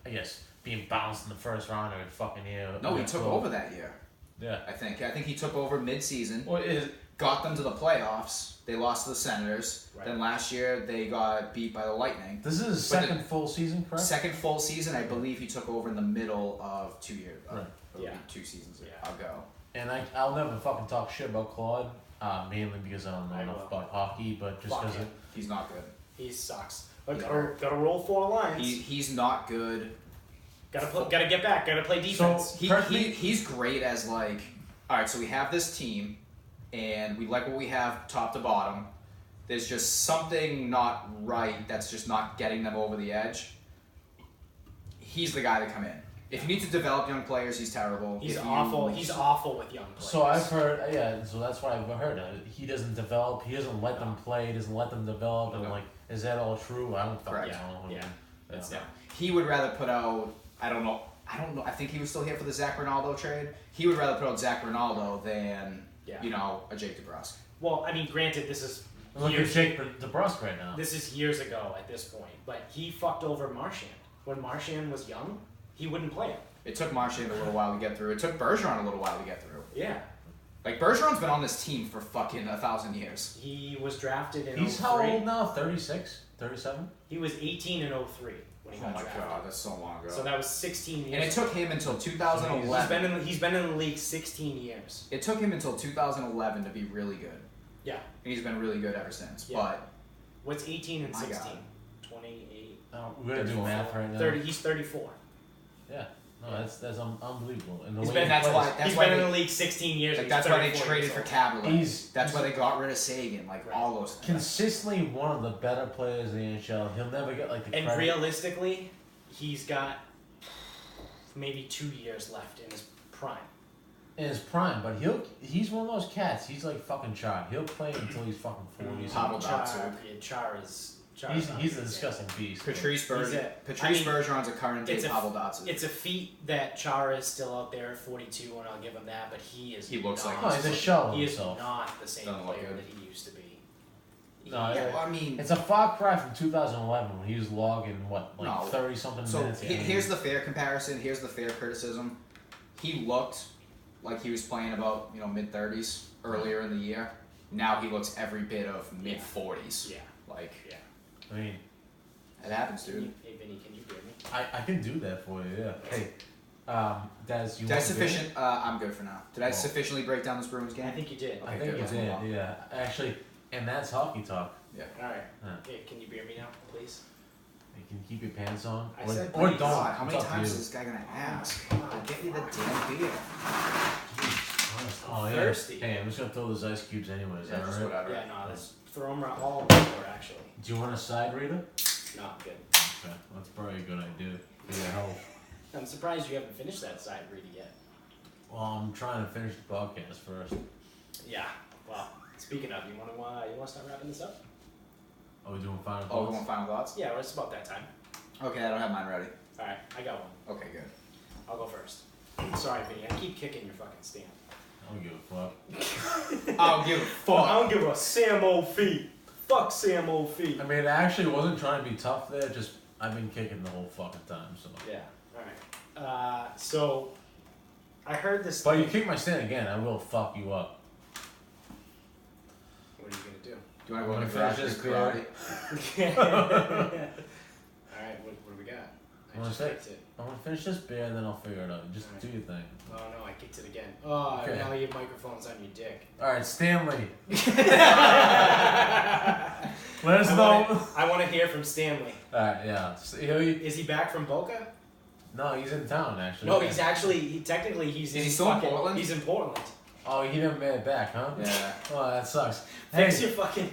I guess being bounced in the first round of fucking year. No, he took over that year. Yeah. I think he took over mid-season. Well, Got them to the playoffs. They lost to the Senators. Right. Then last year they got beat by the Lightning. this is his But second full season, correct? Second full season, I believe he took over in the middle of 2 years. Right. Yeah. 2 seasons Yeah. ago. And I'll never fucking talk shit about Claude, mainly because I don't know I enough will. about hockey, but just Fuck because him. He's not good. He sucks. But He's gotta roll 4 lines. He's not good. Gotta get back. Gotta play defense. He's great as like, all right, so we have this team, and we like what we have top to bottom. There's just something not right that's just not getting them over the edge. He's the guy to come in. If you need to develop young players, he's terrible. He's If you- awful. He's awful with young players. So I've heard, yeah. So that's what I've heard. He doesn't develop. He doesn't let them play. He doesn't let them develop. And No. like, is that all true? I don't fucking Correct. know. Yeah. That's Yeah. He would rather put out. I don't know. I think he was still here for the Zach Ronaldo trade. He would rather put out Zach Ronaldo than Yeah. a Jake DeBrusk. Well, I mean, granted, this is Look at years. Jake DeBrusk right now. This is years ago at this point, but he fucked over Marchand. When Marchand was young, he wouldn't play him. It took Marchand a little while to get through. It took Bergeron a little while to get through. Yeah. Like Bergeron's been on this team for fucking 1,000 years. He was drafted in He's 03. how old now? 36? 37? He was 18 in 03 when he Oh got my drafted. god, that's so long ago. So that was 16 years. And it took him until He's 2011. he's been in the league 16 years. It took him until 2011 to be really good. Yeah. And he's been really good ever since. Yeah. But What's 18 and My 16? God. 28. We're gonna do math right now. 30. He's 34. Yeah. No, that's unbelievable. And the He's way been- he that's plays. why He's been in the league 16 years. like and that's he's why they 34 traded years for old. Cavalier. That's why they got rid of Sagan. Like Right. all those things. Consistently one of the better players in the NHL. He'll never get like the And credit. realistically, he's got maybe 2 years left in his prime. in his prime, but he's one of those cats. He's like fucking Char. He'll play until he's fucking 40. Pavel Char, Datsyuk. yeah, Char is He's a disgusting beast. Patrice He's Bergeron's a current day it's a- Pavel Datsyuk. It's a feat that Char is still out there at 42, and I'll give him that. But he is. He looks not, like Oh, he's a shell of He is himself. not the same Doesn't look player good. that he used to be. No, Yeah, well, I mean, It's a far cry from 2011 when he was logging No. 30 something so minutes. a game. here's the fair comparison. Here's the fair criticism. He looked like he was playing about mid-30s earlier in the year. Now he looks every bit of mid-40s. Yeah. Like Yeah. I mean, It happens, dude. Hey, Vinny, can you hear me? I can do that for you. Yeah. Hey, Daz, you Did I want sufficient? I'm good for now. Did I sufficiently break down this Bruins game? I think you did. I Okay, think good. you Let's did. move on. Yeah. Actually, and that's hockey talk. Yeah. All right. Huh. Hey, can you beer me now, please? You can keep your pants on, I or, said or please. don't. God, how many It's up to times you. is this guy gonna ask? Come on. I'll get you the damn beer. Oh yeah. Thirsty. Hey, I'm just gonna throw those ice cubes anyways. Is Yeah, that just right? whatever. Yeah, no, let's throw them all over the floor, actually. Do you want a side reader? No, I'm good. Okay, that's probably a good idea for your health. I'm surprised you haven't finished that side reading yet. Well, I'm trying to finish the podcast first. Yeah. Well, speaking of, you want to start wrapping this up? Are we doing final Oh, we thoughts? want final thoughts? Yeah, well, it's about that time. Okay, I don't have mine ready. All right, I got one. Okay, good. I'll go first. Sorry, Vinny, I keep kicking your fucking stand. I don't give a fuck. I'll give a I fuck. don't give a Sam old feet. Fuck Sam old feet. I mean, I actually wasn't trying to be tough there. Just I've been kicking the whole fucking time. So. Yeah. All right. So I heard this. But you kick my stand again, I will fuck you up. What are you gonna do? Do you want to go in I'm the gonna garage finish and this karate? All right. What do we got? I Wanna just say- kicked it. I'm gonna finish this beer and then I'll figure it out. Just Alright. do your thing. Oh no, I kicked it again. Oh, Okay. now your microphone's on your dick. Alright, Stanley. Let us know. I want to hear from Stanley. Alright, yeah. Is he back from Boca? No, he's in town actually. No, he's actually. Technically, he's. Is he in still in fucking- Portland? He's in Portland. Oh, he never made it back, huh? Yeah. Oh, that sucks. Fix Hey. your fucking.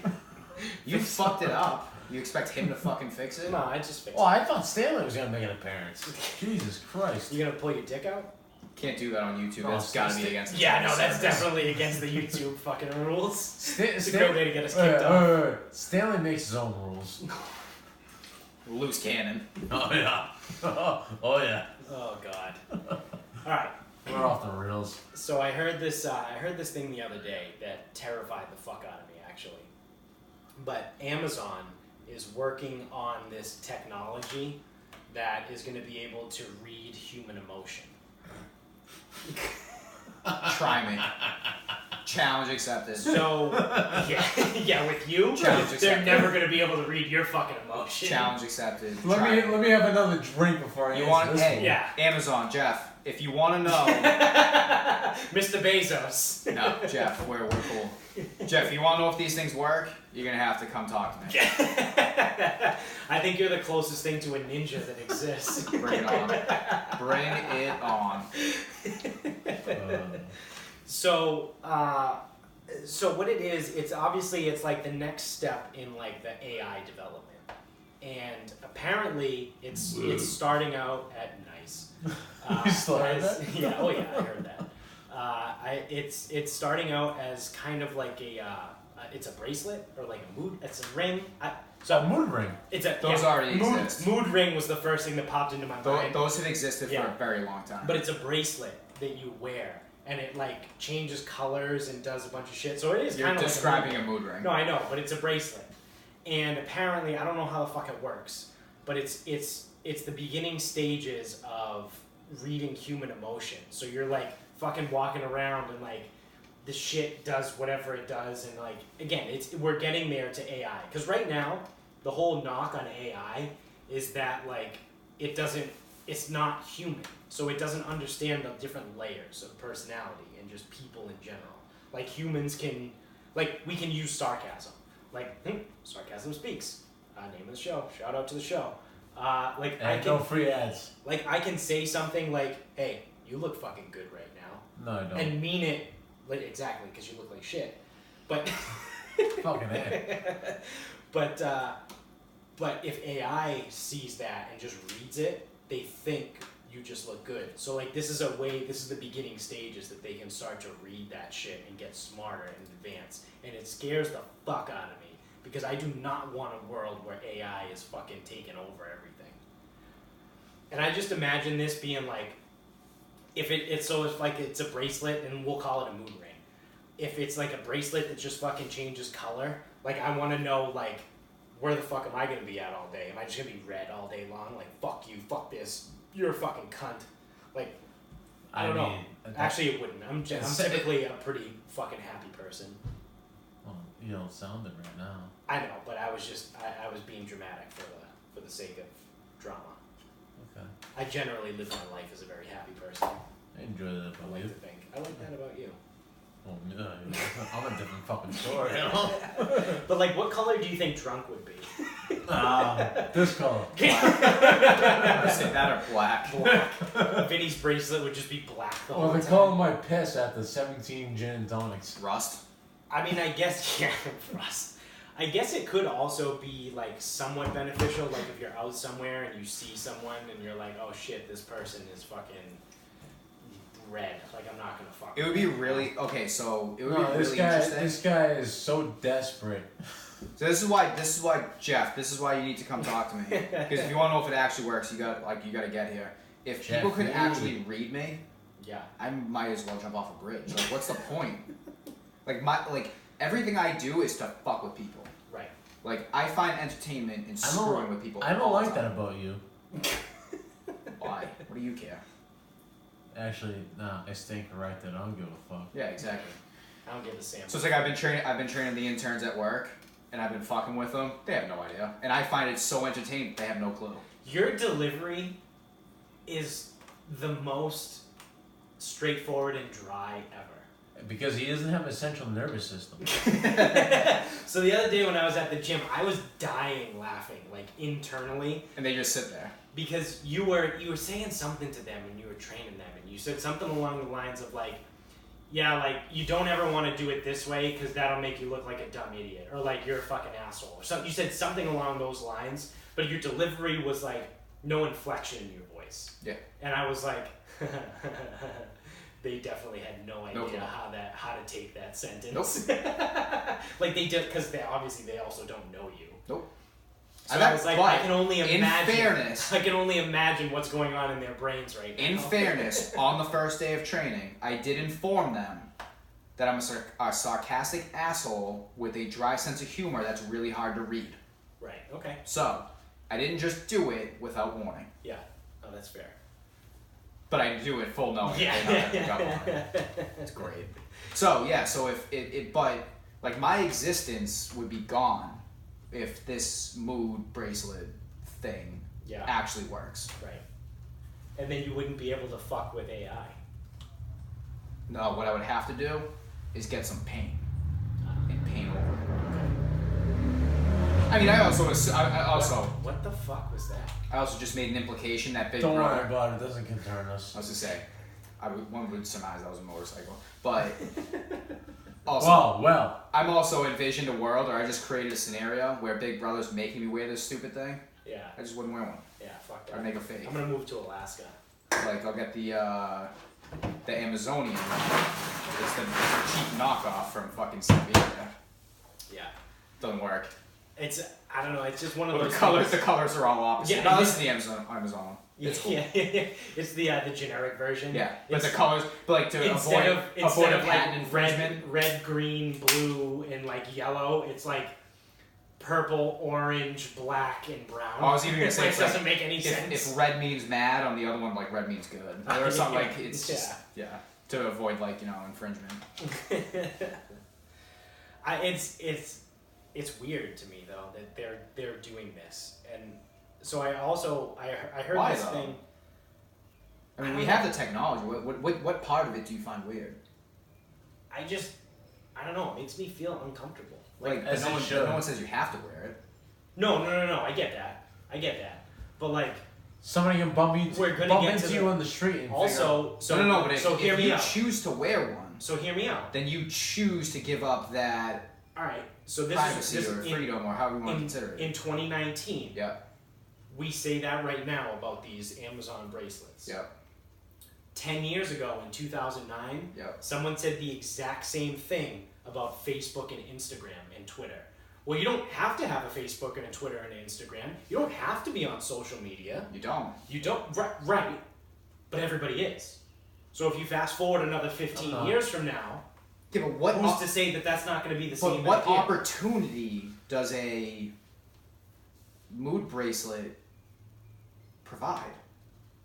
You fucked it up. You expect him to fucking fix it? No, I just fixed Oh, I thought Stanley was gonna make an appearance. Jesus Christ. it. You gonna pull your dick out? Can't do that on YouTube. No, That's gotta be Sta- against the Yeah, terms no, of that's service. definitely against the YouTube fucking rules. It's a Stan- great way to get us kicked off. wait. Stanley makes his own rules. Loose cannon. Oh yeah. Oh yeah. Oh god. All right. We're off the rails. So I heard this. I heard this thing the other day that terrified the fuck out of me, actually. But Amazon is working on this technology that is going to be able to read human emotion. Try me. Challenge accepted. So yeah, with you, Challenge they're accepted. never going to be able to read your fucking emotion. Challenge accepted. Let Try me have another drink before I You answer want? this Hey, one. Yeah. Amazon, Jeff. If you want to know, Mr. Bezos. no, Jeff, we're cool. Jeff, you want to know if these things work? You're gonna have to come talk to me. I think you're the closest thing to a ninja that exists. Bring it on. Bring it on. So what it is, it's obviously it's like the next step in like the AI development, and apparently it's starting out at nice. You still heard as- that? Yeah, oh yeah, I heard that. It's starting out as kind of like it's a bracelet or like a mood. It's a ring. So mood ring. It's a Those already mood, exist. Mood ring was the first thing that popped into my mind. Those have existed for Yeah. a very long time. But it's a bracelet that you wear, and it like changes colors and does a bunch of shit. So it is You're kind of describing like a mood ring. No, I know, but it's a bracelet, and apparently I don't know how the fuck it works, but it's the beginning stages of reading human emotion. So you're like fucking walking around and like the shit does whatever it does, and like again, we're getting there to AI, because right now the whole knock on AI is that like it's not human, so it doesn't understand the different layers of personality and just people in general. Like humans can, like we can use sarcasm, like sarcasm speaks. Name of the show. Shout out to the show. Like I And can, no free ads. like I can say something like, "Hey, you look fucking good right now," No, I don't. and mean it like, exactly because you look like shit. But Fucking A. but if AI sees that and just reads it, they think you just look good. So like this is the beginning stages that they can start to read that shit and get smarter and advance. And it scares the fuck out of me because I do not want a world where AI is fucking taking over everything. And I just imagine this being like, if it's like it's a bracelet, and we'll call it a mood ring. If it's like a bracelet that just fucking changes color, like I want to know like, where the fuck am I gonna be at all day? Am I just gonna be red all day long? Like fuck you, fuck this, you're a fucking cunt. Like I don't know. Actually, it wouldn't. I'm typically a pretty fucking happy person. Well, you don't sound it right now. I know, but I was being dramatic for the sake of drama. Okay. I generally live my life as a very happy person. I enjoy that I about like you. to think. I like that about you. Well, I'm a different fucking story, you know? But like, what color do you think drunk would be? This color. I say that or black. Black. Vinny's bracelet would just be black the whole Well, they time. call my piss after 17 gin and tonics. Rust. I mean, I guess, yeah, Russ. I guess it could also be like somewhat beneficial, like if you're out somewhere and you see someone and you're like, oh shit, this person is fucking red. Like, I'm not gonna fuck. It would be really okay. So it would be this really guy, interesting. this guy is so desperate. So this is why Jeff. This is why you need to come talk to me. Because if you want to know if it actually works, you got to get here. If people could Jeff, actually read me, Yeah. I might as well jump off a bridge. Like, what's the point? Like everything I do is to fuck with people. Right. Like, I find entertainment in screwing with people. I don't all the like that time. about you. Why? What do you care? Actually, nah, I stay corrected. I don't give a fuck. Yeah, exactly. I don't give a sample. So it's like I've been training the interns at work, and I've been fucking with them. They have no idea, and I find it so entertaining. They have no clue. Your delivery is the most straightforward and dry ever. Because he doesn't have a central nervous system. So the other day when I was at the gym, I was dying laughing, like internally, And they just sit there. because you were saying something to them and you were training them, and you said something along the lines of like, yeah, like you don't ever want to do it this way because that'll make you look like a dumb idiot, or like you're a fucking asshole, or something. You said something along those lines, but your delivery was like no inflection in your voice. Yeah. And I was like, they definitely had no idea clue. how to take that sentence. Nope. Like they did, because they also don't know you. Nope. So I was like, I can only imagine. In fairness, I can only imagine what's going on in their brains right now. in fairness, on the first day of training, I did inform them that I'm a sarcastic asshole with a dry sense of humor that's really hard to read. Right. Okay. So, I didn't just do it without warning. Yeah. Oh, that's fair. But I do it full knowing. Yeah. They know that they got warning. It's great. So yeah, so if but like my existence would be gone if this mood bracelet thing Yeah. actually works. Right. And then you wouldn't be able to fuck with AI. No, what I would have to do is get some paint and paint over it. I mean, I also What the fuck was that? I also just made an implication that Big Don't Brother. worry about it. It doesn't concern us. I was to say, one would surmise that was a motorcycle, but also. Well. I'm also envisioned a world, or I just created a scenario where Big Brother's making me wear this stupid thing. Yeah. I just wouldn't wear one. Yeah. Fuck that. I'd make a fake. I'm gonna move to Alaska. Like I'll get the Amazonian one. It's the cheap knockoff from fucking Siberia. Yeah. Doesn't work. It's I don't know. It's just one of Well, those. the colors things- are all opposite. Yeah, No, yeah. this is the Amazon one. It's cool. Yeah. It's the generic version. Yeah, but It's- the colors, but like to instead avoid of a like patent infringement. red, green, blue, and like yellow, it's like purple, orange, black, and brown. I was even gonna say It it's like, doesn't make any sense. if red means mad, on the other one like red means good, or something like it's Yeah. just to avoid like infringement. It's weird to me though that they're doing this, and so I heard Why, this though? thing. I mean, we have the technology. What part of it do you find weird? I don't know. It makes me feel uncomfortable. Like, as no it one, should. no one says you have to wear it. No. I get that. But like, Somebody can bump We're gonna bump get into to you the- on the street and also, so no. But so if hear me you out. choose to wear one, So hear me out. then you choose to give up that All right. So this privacy is or freedom or however you want to consider it. in 2019. Yeah. We say that right now about these Amazon bracelets. Yeah. 10 years ago in 2009, Yeah. someone said the exact same thing about Facebook and Instagram and Twitter. Well, you don't have to have a Facebook and a Twitter and an Instagram. You don't have to be on social media. You don't. You don't, right. But everybody is. So if you fast forward another 15 Uh-huh. years from now, Yeah, but what? who's to say that that's not going to be the But same what idea? opportunity does a mood bracelet provide?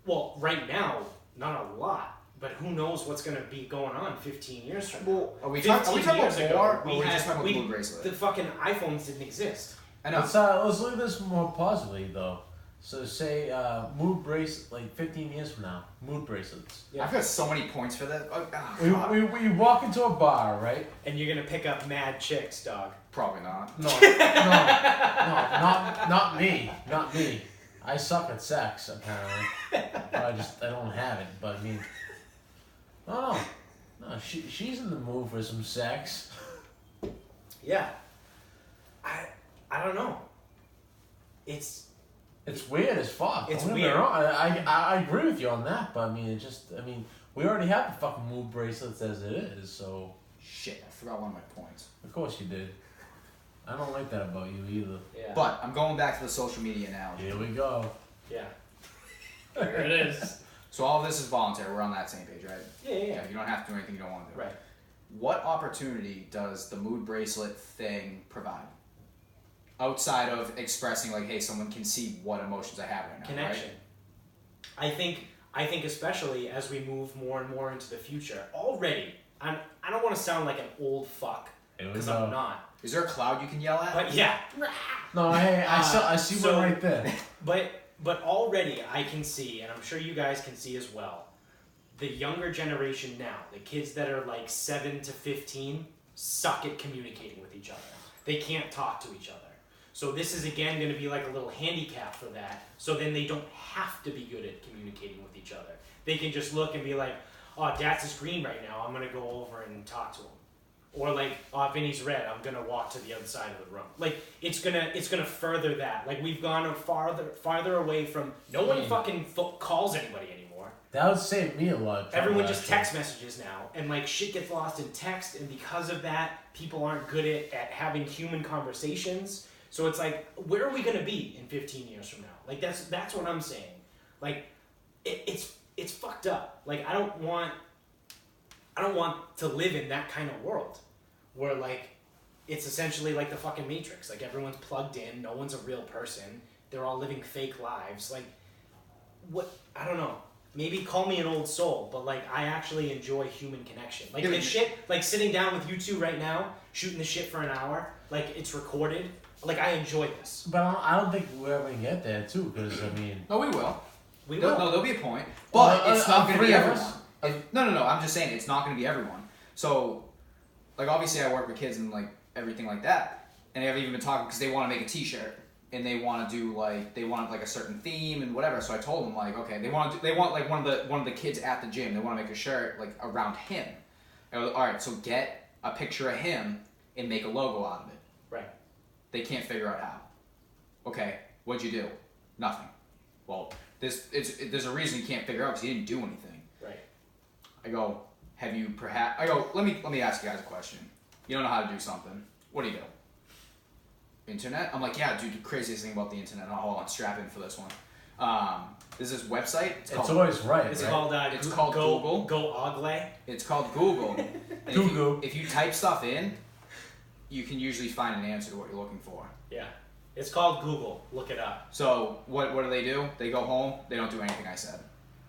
Well, right now, not a lot. But who knows what's going to be going on 15 years from now? Well, are we 15 talking about years ago, more, or we are we had- just talking about we- the mood bracelet? The fucking iPhones didn't exist. I know. Let's look at this more positively though. So say mood bracelet, like 15 years from now, mood bracelets. Yeah. I've got so many points for that. Oh, we walk into a bar, right? And you're gonna pick up mad chicks, dog. Probably not. No, not me. Not me. I suck at sex, apparently. I don't have it. But I mean, no. She's in the mood for some sex. Yeah. I don't know. It's weird as fuck. It's Don't get me weird. wrong. I agree with you on that, but I mean, we already have the fucking mood bracelets as it is, so. Shit, I forgot one of my points. Of course you did. I don't like that about you either. Yeah. But I'm going back to the social media analogy. Here we go. Yeah. There it is. So all of this is voluntary. We're on that same page, right? Yeah. Okay, you don't have to do anything you don't want to do. Right. What opportunity does the mood bracelet thing provide? Outside of expressing like, hey, someone can see what emotions I have right now. Connection. Right? I think especially as we move more and more into the future. Already, I don't want to sound like an old fuck because I'm not. Is there a cloud you can yell at? But yeah. No, hey, I see one right there. But already I can see, and I'm sure you guys can see as well, the younger generation now, the kids that are like 7 to 15, suck at communicating with each other. They can't talk to each other. So this is again going to be like a little handicap for that. So then they don't have to be good at communicating with each other. They can just look and be like, oh, Dax is green right now. I'm going to go over and talk to him. Or like, oh, Vinny's red. I'm going to walk to the other side of the room. Like, it's gonna further that. Like, we've gone farther away from, no one fucking calls anybody anymore. That would save me a lot of trouble. Everyone just text messages now. And like, shit gets lost in text. And because of that, people aren't good at having human conversations. So it's like, where are we gonna be in 15 years from now? Like that's what I'm saying. Like, it's fucked up. Like I don't want to live in that kind of world, where like it's essentially like the fucking Matrix. Like everyone's plugged in, no one's a real person. They're all living fake lives. Like, what? I don't know. Maybe call me an old soul, but like I actually enjoy human connection. Like this shit, like sitting down with you two right now, shooting the shit for an hour. Like it's recorded. Like, I enjoy this. But I don't think we're ever going to get there, too, because, I mean... No, we will. We will. No, there'll be a point. But it's not going to be everyone. No, I'm just saying, it's not going to be everyone. So, like, obviously I work with kids and, like, everything like that. And I've even been talking, because they want to make a t-shirt. And they want to do, like, a certain theme and whatever. So I told them, like, okay, they want like, one of the kids at the gym, they want to make a shirt, like, around him. I was, all right, so get a picture of him and make a logo out of it. Right. They can't figure out how. Okay, what'd you do? Nothing. Well, there's a reason you can't figure out because you didn't do anything. Right. I go, let me ask you guys a question. You don't know how to do something. What do you do? Internet? I'm like, yeah, dude, the craziest thing about the internet. Oh, hold on, strap in for this one. There's this website. It's always right. It's right? called Google. Go Ogle. It's called Google. And Google. If you type stuff in, you can usually find an answer to what you're looking for. Yeah. It's called Google. Look it up. So what do? They go home. They don't do anything I said.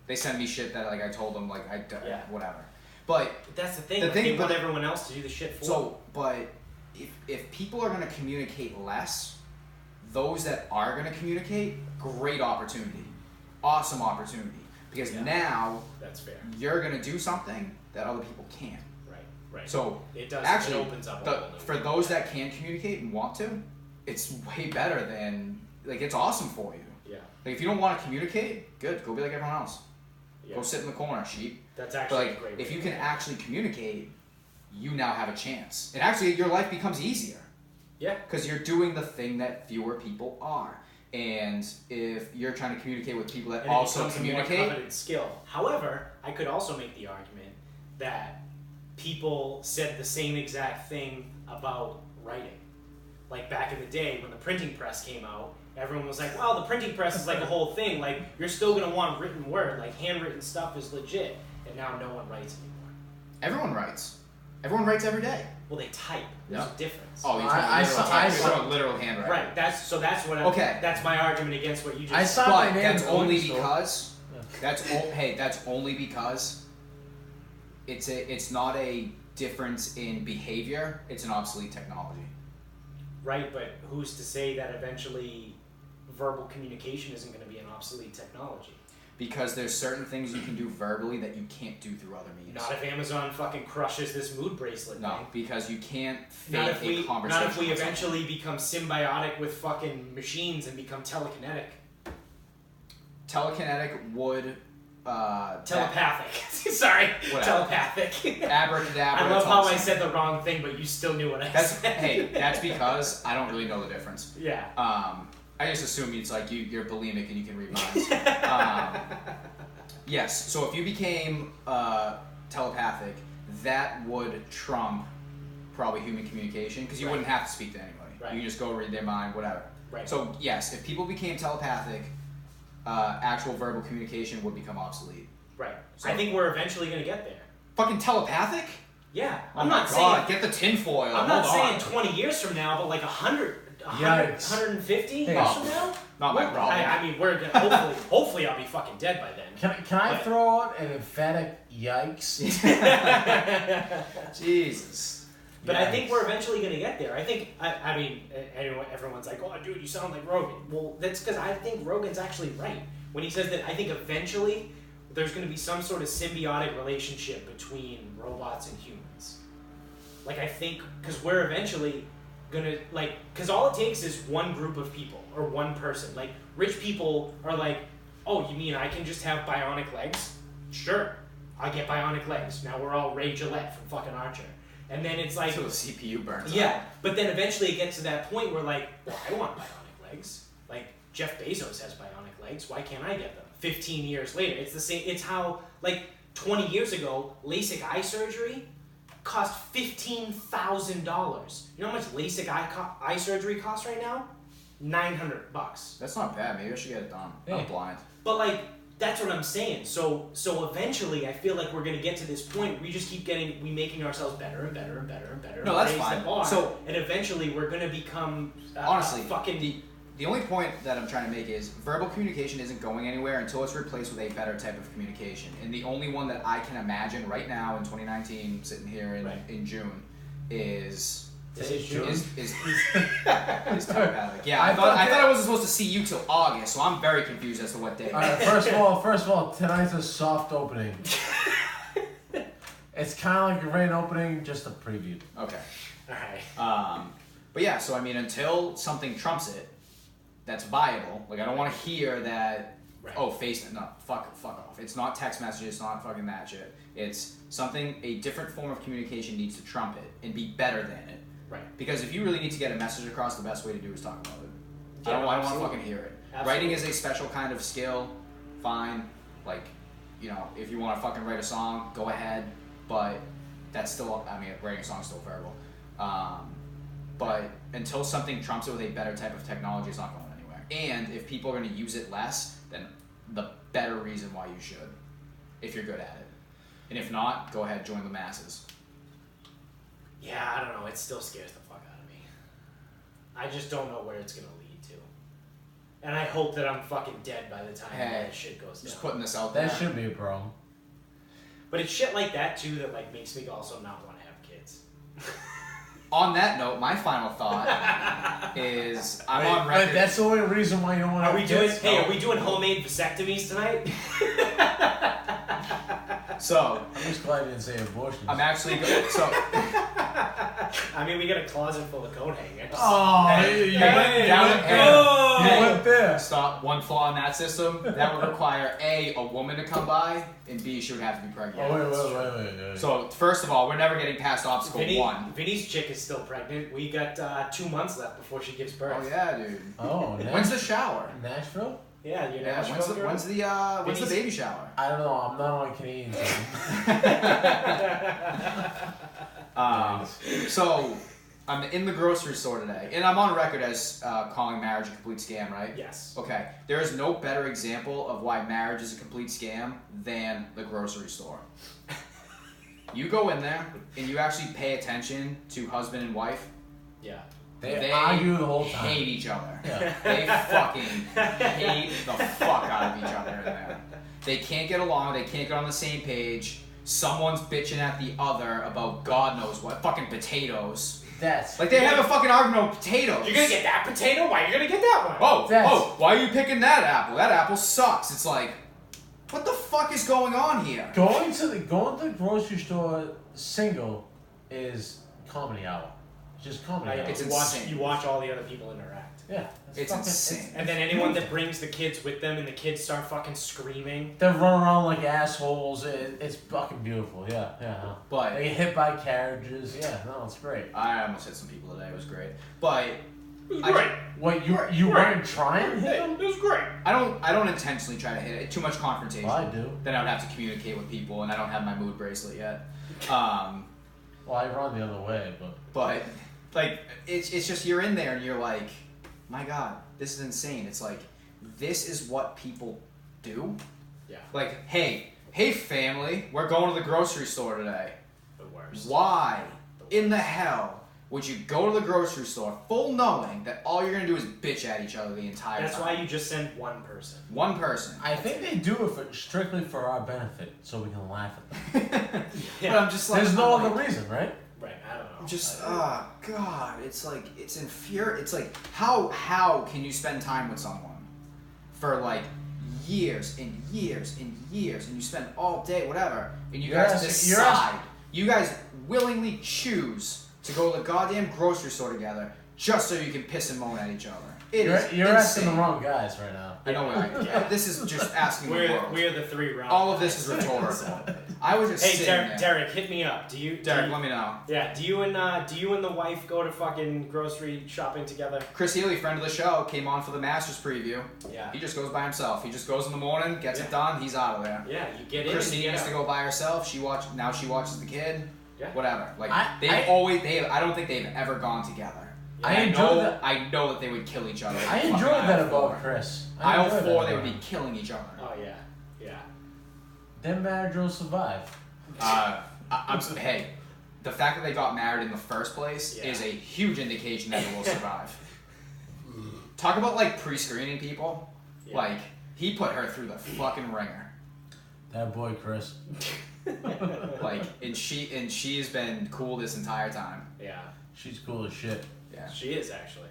They send me shit that like I told them whatever. But that's the thing. They want everyone else to do the shit for them. So, but if people are going to communicate less, those that are going to communicate, great opportunity, awesome opportunity, because now that's fair. You're going to do something that other people can't. Right. So it does. Actually, it opens up for those that can communicate and want to, it's way better than like it's awesome for you. Yeah. Like if you don't want to communicate, good. Go be like everyone else. Yeah. Go sit in the corner, sheep. That's actually but, like, a great. If you can actually communicate, you now have a chance. And actually, your life becomes easier. Yeah. Because you're doing the thing that fewer people are. And if you're trying to communicate with people that also communicate, a more coveted skill. However, I could also make the argument that people said the same exact thing about writing. Like back in the day when the printing press came out, everyone was like, well, the printing press is like a whole thing. Like, you're still going to want written word. Like, handwritten stuff is legit. And now no one writes anymore. Everyone writes. Everyone writes every day. Well, they type. There's a difference. Oh, I saw literal handwriting. Right. That's my argument against what you just said. But that's only because that's only because it's not a difference in behavior, it's an obsolete technology. Right, but who's to say that eventually verbal communication isn't going to be an obsolete technology? Because there's certain things you can do verbally that you can't do through other means. Not if Amazon fucking crushes this mood bracelet No, thing. because you can't fake Not if we, a conversation. not if we eventually become symbiotic with fucking machines and become telekinetic. Telekinetic would... Telepathic. Sorry. Whatever. Telepathic. Abracadabra. I love how I said the wrong thing, but you still knew what I said. Hey, that's because I don't really know the difference. Yeah. I just assume it's like you're bulimic and you can read minds. Yes, so if you became telepathic, that would trump probably human communication because you Right. wouldn't have to speak to anybody. Right. You can just go read their mind, whatever. Right. So yes, if people became telepathic, actual verbal communication would become obsolete. Right. So- I think we're eventually going to get there. Fucking telepathic? Yeah. Oh I'm my not God, saying... get the tinfoil. I'm not Hold saying on. 20 years from now, but like 100, Yikes. 150 Hey. years from now? Not my problem. I mean, we're gonna, hopefully I'll be fucking dead by then. Can I But- throw out an emphatic yikes? Jesus. But I think Yikes. we're eventually going to get there. I think, I mean, everyone's like, oh, dude, you sound like Rogan. Well, that's because I think Rogan's actually right. When he says that I think eventually there's going to be some sort of symbiotic relationship between robots and humans. Like, I think, because we're eventually going to, like, because all it takes is one group of people or one person. Like, rich people are like, oh, you mean I can just have bionic legs? Sure, I get bionic legs. Now we're all Ray Gillette from fucking Archer. And then it's like... Until the CPU burns Yeah, out. but then eventually it gets to that point where like, well, I want bionic legs. Like, Jeff Bezos has bionic legs. Why can't I get them? 15 years later. It's the same. It's how, like, 20 years ago, LASIK eye surgery cost $15,000. You know how much LASIK eye surgery costs right now? $900. That's not bad. Maybe I should get it done. Hey. I'm blind. But like, that's what I'm saying. So eventually, I feel like we're gonna get to this point. We just keep making ourselves better and better and better and better. No, and that's raise fine. The bar, So- and eventually, we're gonna become Honestly, fucking. the only point that I'm trying to make is verbal communication isn't going anywhere until it's replaced with a better type of communication. And the only one that I can imagine right now in 2019, sitting here in, Right. in June, is This is June. is telepathic. Yeah, I I thought thought I wasn't supposed to see you till August, so I'm very confused as to what day. All right, first of all, tonight's a soft opening. It's kind of like a rain opening, just a preview. Okay. All right. But yeah, so I mean, until something trumps it, that's viable. Like I don't want to hear that. Right. Oh, fuck off. It's not text messages. It's not fucking that shit. It's something. A different form of communication needs to trump it and be better than it. Right. Because if you really need to get a message across, the best way to do is talk about it. Yeah, I don't want to absolutely. fucking hear it. Absolutely. Writing is a special kind of skill. Fine. Like, you know, if you want to fucking write a song, go ahead. But that's still. I mean, writing a song is still verbal. But until something trumps it with a better type of technology, it's not going anywhere. And if people are going to use it less, then the better reason why you should, if you're good at it. And if not, go ahead, join the masses. Yeah, I don't know. It still scares the fuck out of me. I just don't know where it's gonna lead to. And I hope that I'm fucking dead by the time Hey, that shit goes Just down. putting this out there. That should be a problem. But it's shit like that too that like makes me also not want to have kids. On that note, my final thought is I'm on But record. that's the only reason why you don't want to Are we have doing? kids? Hey, are we doing homemade vasectomies tonight? So I'm just glad you didn't say abortion. I'm actually so. I mean, we got a closet full of coat hangers. Oh, Hey, you hey, went down there. there. You went there. Stop. One flaw in that system. That would require a woman to come by, and B, she would have to be pregnant. Oh, wait. So first of all, we're never getting past obstacle one. Vinny's chick is still pregnant. We got 2 months left before she gives birth. Oh yeah, dude. Oh, When's the shower? Nashville? Yeah, you're Yeah, Nashville girl? when's the Vinny's- baby shower? I don't know. I'm not on Canadian time. So I'm in the grocery store today, and I'm on record as calling marriage a complete scam, right? Yes. Okay, there is no better example of why marriage is a complete scam than the grocery store. You go in there and you actually pay attention to husband and wife. Yeah. They argue the whole time. Hate each other. Yeah. They fucking hate the fuck out of each other in there. They can't get along. They can't get on the same page. Someone's bitching at the other about God knows what. Fucking potatoes. That's Like, they have a fucking argument on potatoes. You're gonna get that potato? Why are you gonna get that one? Why are you picking that apple? That apple sucks. It's like, what the fuck is going on here? going to the grocery store single is comedy hour. It's just comedy hour. It's you insane. watch all the other people interact. Yeah, It's insane. And then anyone that brings the kids with them and the kids start fucking screaming. They run around like assholes. It's fucking beautiful. Yeah. But They get hit by carriages. Yeah, no, it's great. I almost hit some people today. It was great. But It was great. What you weren't trying to hit them? It was great. I don't intentionally try to hit it. Too much confrontation. Well, I do. Then I would have to communicate with people, and I don't have my mood bracelet yet. Well, I run the other way, But like it's just you're in there and you're like, my God, this is insane. It's like, this is what people do. Yeah. Like, hey family, we're going to the grocery store today. The worst. Why in the hell would you go to the grocery store full knowing that all you're gonna do is bitch at each other the entire That's time? why you just send one person. One person. I think they do it strictly for our benefit, so we can laugh at them. But I'm just like, There's no I'm other like, reason, right? Right, I don't know. I'm just, oh God, it's like, it's infuriating. It's like, how can you spend time with someone for like years and years and years, and you spend all day, whatever, and you guys decide, you guys willingly choose to go to the goddamn grocery store together just so you can piss and moan at each other. You're insane. asking the wrong guys right now. I know. This is just asking the world. We're the three wrong. All of this is rhetorical. I was just Hey, sitting there. Derek, hit me up. Derek, let me know. Yeah, do you and the wife go to fucking grocery shopping together? Chris Healy, friend of the show, came on for the Masters preview. Yeah. He just goes by himself. He just goes in the morning, gets it done, he's out of there. Yeah, you get in. Christine and you used get to out. go by herself. Now she watches the kid. Yeah. Whatever. Like I don't think they've ever gone together. I enjoy that. I know that they would kill each other. I enjoyed that about Chris. Aisle 4, they would be killing each other. Oh yeah, yeah. Them marriage will survive. Hey, the fact that they got married in the first place Yeah. is a huge indication that it will survive. Talk about like pre-screening people. Yeah. Like he put her through the fucking ringer. That boy Chris. Like and she has been cool this entire time. Yeah, She's cool as shit. Yeah. she is actually.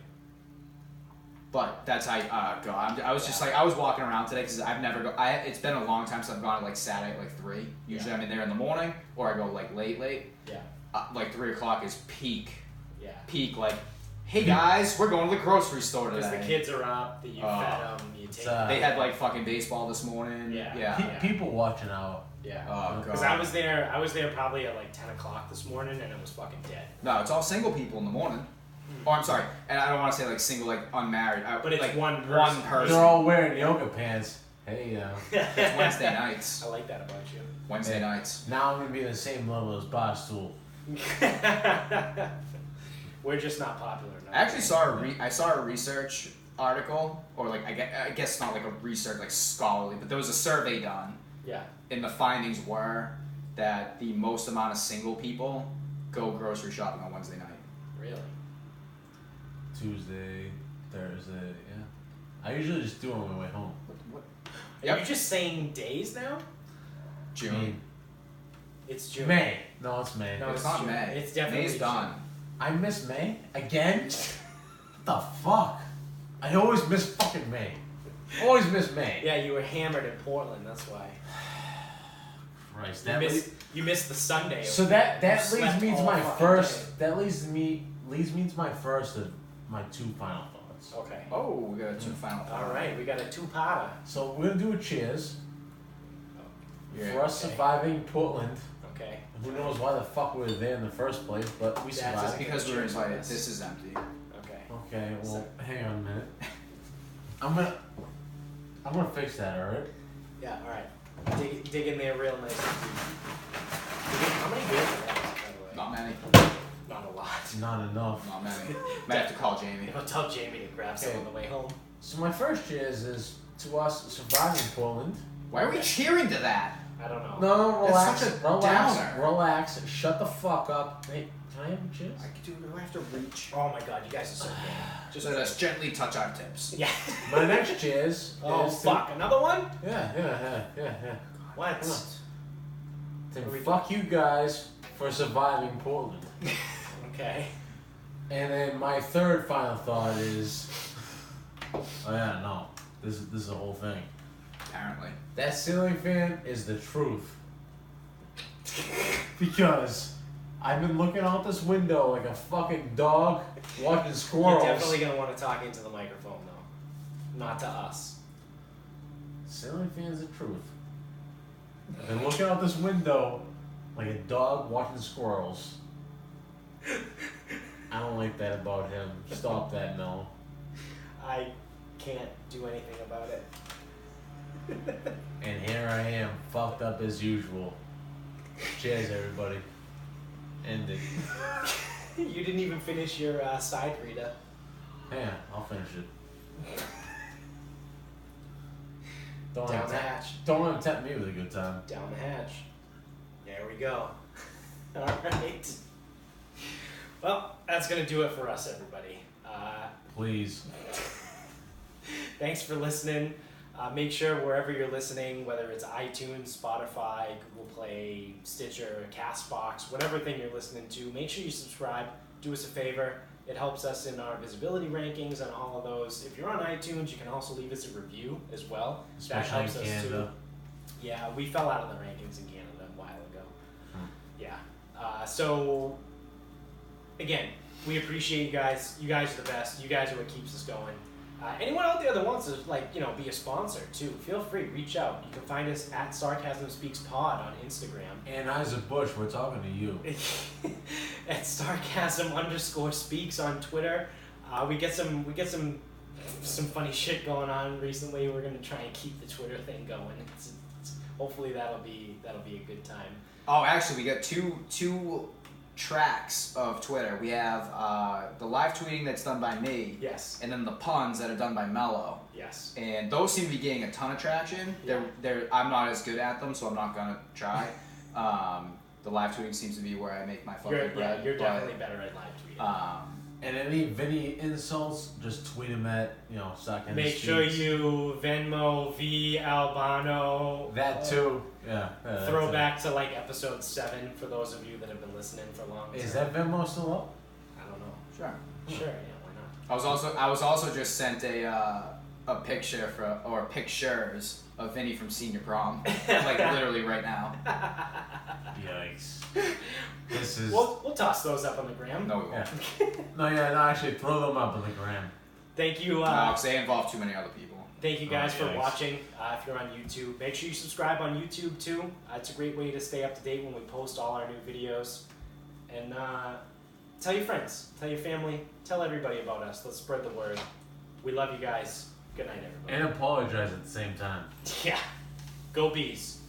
But that's how I was just like I was walking around today because I've never go. It's been a long time since I've gone at like Saturday at like 3. Usually I'm in there in the morning or I go like late. Yeah. Like 3 o'clock is peak. Yeah. Peak like, hey guys, we're going to the grocery store today. Because the kids are up, that you fed them, you take them. They had like fucking baseball this morning. Yeah. Yeah. People watching out. Yeah. Oh god. Because I was there probably at like 10 o'clock this morning and it was fucking dead. No, it's all single people in the morning. Oh, I'm sorry, and I don't want to say like single, like unmarried. But it's like one person. One person. They're all wearing yoga pants. Hey, It's Wednesday nights. I like that about you. Wednesday nights. now I'm gonna be the same level as Barstool. We're just not popular enough. I actually saw a research article, or like I guess not like a research like scholarly, but there was a survey done, Yeah. and the findings were that the most amount of single people go grocery shopping on Wednesday night. Really? Tuesday, Thursday, yeah. I usually just do it on my way home. What? Are you just saying days now? June. It's June. May. No, it's May. No, It's not June. May. It's definitely May's June. done. I miss May again. What the fuck? I always miss fucking May. Always miss May. Yeah, you were hammered in Portland. That's why. Christ, You missed the Sunday. So that You leads slept me to all my fucking first. That leads me to my first of my 2 final thoughts. Okay. Oh, we got 2 final. All right, we got a 2-parter. So we're gonna do a cheers Yeah. for us okay. surviving Portland. Okay. Who knows why the fuck we were there in the first place, but we That's survived. just Because we were Cheers, invited. yes. This is empty. Okay. Okay, well, hang on a minute. I'm gonna fix that, alright? Yeah. All right. Dig in there real nice and deep. How many beers are that, by the way? Not many. Not a lot. Not enough. Not many. Might have to call Jamie. I'll tell Jamie to grab some on the way home. So my first cheers is to us surviving Portland. Why are we cheering to that? I don't know. No, relax, That's such a relax, downer. relax. Shut the fuck up. Hey, can I have a cheers? Do I have to reach? Oh my god, you guys are so good. Just let us gently touch our tips. Yeah. My next cheers Oh is fuck, another one? Yeah. What? To fuck you guys for surviving Portland. Okay. And then my third final thought is, oh yeah, no, this is the whole thing. Apparently. That ceiling fan is the truth. Because I've been looking out this window like a fucking dog watching squirrels. You're definitely gonna want to talk into the microphone though, not to us. Ceiling fan's the truth. I've been looking out this window like a dog watching squirrels. I don't like that about him. Stop that, Mel. I can't do anything about it. And here I am, fucked up as usual. Cheers, everybody. End it. You didn't even finish your side reader. Yeah, I'll finish it. Down the hatch. Don't let him tempt me with a good time. Down the hatch. There we go. Alright. Well, that's going to do it for us, everybody. Please. Thanks for listening. Make sure wherever you're listening, whether it's iTunes, Spotify, Google Play, Stitcher, CastBox, whatever thing you're listening to, make sure you subscribe. Do us a favor. It helps us in our visibility rankings and all of those. If you're on iTunes, you can also leave us a review as well. Especially that helps in us Canada. too. Yeah, we fell out of the rankings in Canada a while ago. Yeah. So, again, we appreciate you guys. You guys are the best. You guys are what keeps us going. Anyone out there that wants to, be a sponsor too, feel free, reach out. You can find us at Sarcasm Speaks Pod on Instagram. And Isaac Bush, we're talking to you. At Sarcasm_speaks on Twitter. We get some funny shit going on recently. We're gonna try and keep the Twitter thing going. Hopefully that'll be a good time. Oh, actually, we got two tracks of Twitter. We have the live tweeting that's done by me. Yes. And then the puns that are done by Mello. Yes. And those seem to be getting a ton of traction. Yeah. I'm not as good at them, so I'm not gonna try. The live tweeting seems to be where I make my fucking bread. You're definitely better at live tweeting. And any Vinny insults, just tweet him at, Sarcasm Make Speaks. sure you Venmo V Albano. That too. Yeah. Throwback to like episode 7 for those of you that have been listening for long. Is that Venmo still up? I don't know. Sure. Sure, yeah, why not? I was also just sent a picture or pictures of Vinny from senior prom, like literally right now. Yikes. This is. We'll toss those up on the gram. No, we won't. No, actually, throw them up on the gram. Thank you. No, because they involve too many other people. Thank you guys for yikes. watching. If you're on YouTube, make sure you subscribe on YouTube too. It's a great way to stay up to date when we post all our new videos. And tell your friends, tell your family, tell everybody about us. Let's spread the word. We love you guys. Good night, everybody. And apologize at the same time. Yeah. Go Bees.